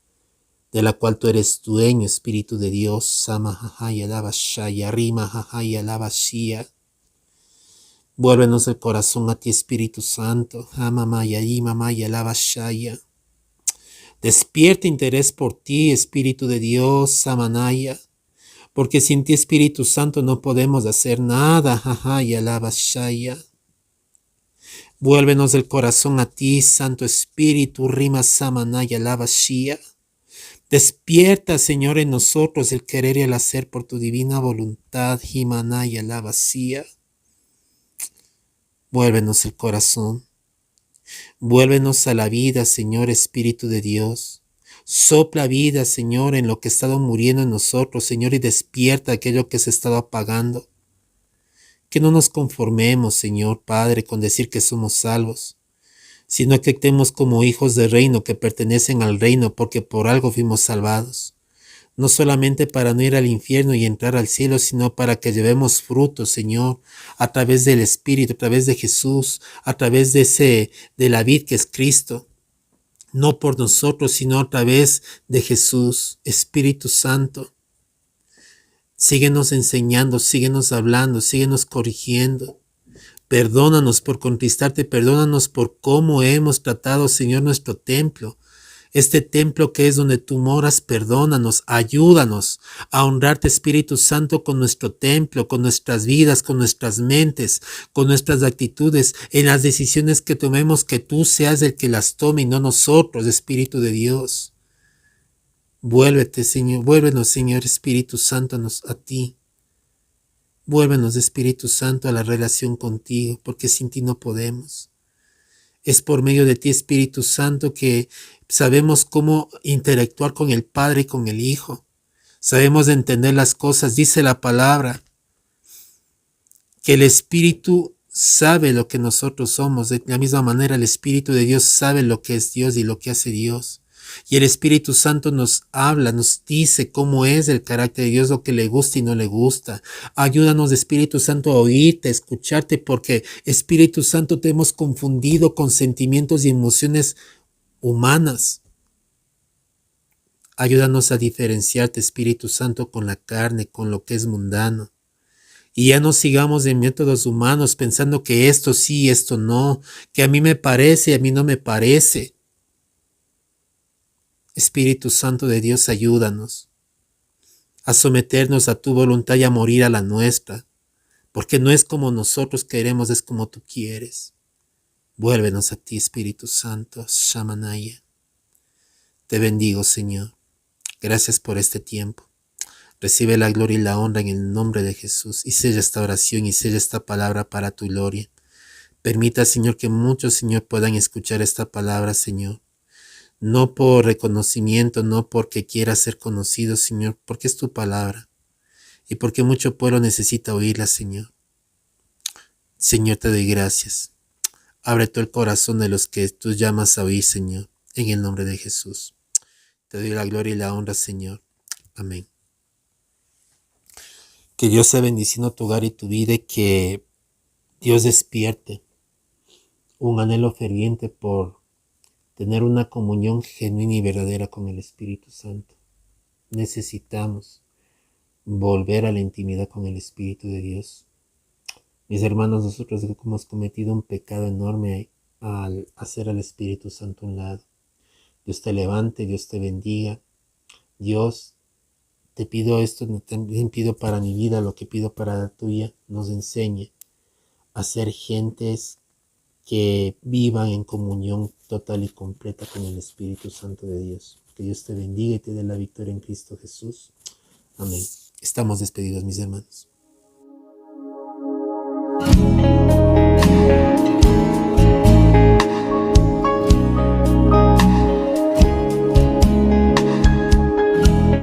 de la cual tú eres dueño, Espíritu de Dios. Sama Hahaya Lavashaya, Rima Hahaya Lavashia. Vuélvenos el corazón a ti, Espíritu Santo. Amamaya, Imamaya Lavashaya. Despierta interés por ti, Espíritu de Dios, Samanaya. Porque sin ti, Espíritu Santo, no podemos hacer nada. Hahaya Lavashaya. Vuélvenos el corazón a ti, Santo Espíritu, Rima Samanaya Lavashia. Despierta, Señor, en nosotros el querer y el hacer por tu divina voluntad, Himanaya Lavashia. Vuélvenos el corazón. Vuélvenos a la vida, Señor, Espíritu de Dios. Sopla vida, Señor, en lo que ha estado muriendo en nosotros, Señor, y despierta aquello que se ha estado apagando. Que no nos conformemos, Señor Padre, con decir que somos salvos, sino que actuemos como hijos del reino que pertenecen al reino porque por algo fuimos salvados. No solamente para no ir al infierno y entrar al cielo, sino para que llevemos frutos, Señor, a través del Espíritu, a través de Jesús, a través de la vid que es Cristo. No por nosotros, sino a través de Jesús. Espíritu Santo, síguenos enseñando, síguenos hablando, síguenos corrigiendo. Perdónanos por contristarte, perdónanos por cómo hemos tratado, Señor, nuestro templo. Este templo que es donde tú moras, perdónanos, ayúdanos a honrarte, Espíritu Santo, con nuestro templo, con nuestras vidas, con nuestras mentes, con nuestras actitudes, en las decisiones que tomemos, que tú seas el que las tome y no nosotros, Espíritu de Dios. Vuélvete, Señor, vuélvenos, Señor Espíritu Santo, a ti. Vuélvenos, Espíritu Santo, a la relación contigo, porque sin ti no podemos. Es por medio de ti, Espíritu Santo, que sabemos cómo interactuar con el Padre y con el Hijo. Sabemos entender las cosas. Dice la palabra que el Espíritu sabe lo que nosotros somos. De la misma manera, el Espíritu de Dios sabe lo que es Dios y lo que hace Dios. Y el Espíritu Santo nos habla, nos dice cómo es el carácter de Dios, lo que le gusta y no le gusta. Ayúdanos, Espíritu Santo, a oírte, a escucharte, porque Espíritu Santo te hemos confundido con sentimientos y emociones humanas. Ayúdanos a diferenciarte, Espíritu Santo, con la carne, con lo que es mundano. Y ya no sigamos en métodos humanos pensando que esto sí, esto no, que a mí me parece y a mí no me parece. Espíritu Santo de Dios, ayúdanos a someternos a tu voluntad y a morir a la nuestra, porque no es como nosotros queremos, es como tú quieres. Vuélvenos a ti, Espíritu Santo, Shamanaya. Te bendigo, Señor. Gracias por este tiempo. Recibe la gloria y la honra en el nombre de Jesús y sella esta oración y sella esta palabra para tu gloria. Permita, Señor, que muchos, Señor, puedan escuchar esta palabra, Señor. No por reconocimiento, no porque quiera ser conocido, Señor, porque es tu palabra y porque mucho pueblo necesita oírla, Señor. Señor, te doy gracias. Abre tú el corazón de los que tú llamas a oír, Señor, en el nombre de Jesús. Te doy la gloria y la honra, Señor. Amén. Que Dios sea bendiciendo tu hogar y tu vida y que Dios despierte un anhelo ferviente por tener una comunión genuina y verdadera con el Espíritu Santo. Necesitamos volver a la intimidad con el Espíritu de Dios. Mis hermanos, nosotros hemos cometido un pecado enorme al hacer al Espíritu Santo a un lado. Dios te levante, Dios te bendiga. Dios, te pido esto, también pido para mi vida lo que pido para la tuya. Nos enseñe a ser gentes que vivan en comunión total y completa con el Espíritu Santo de Dios. Que Dios te bendiga y te dé la victoria en Cristo Jesús. Amén. Estamos despedidos, mis hermanos.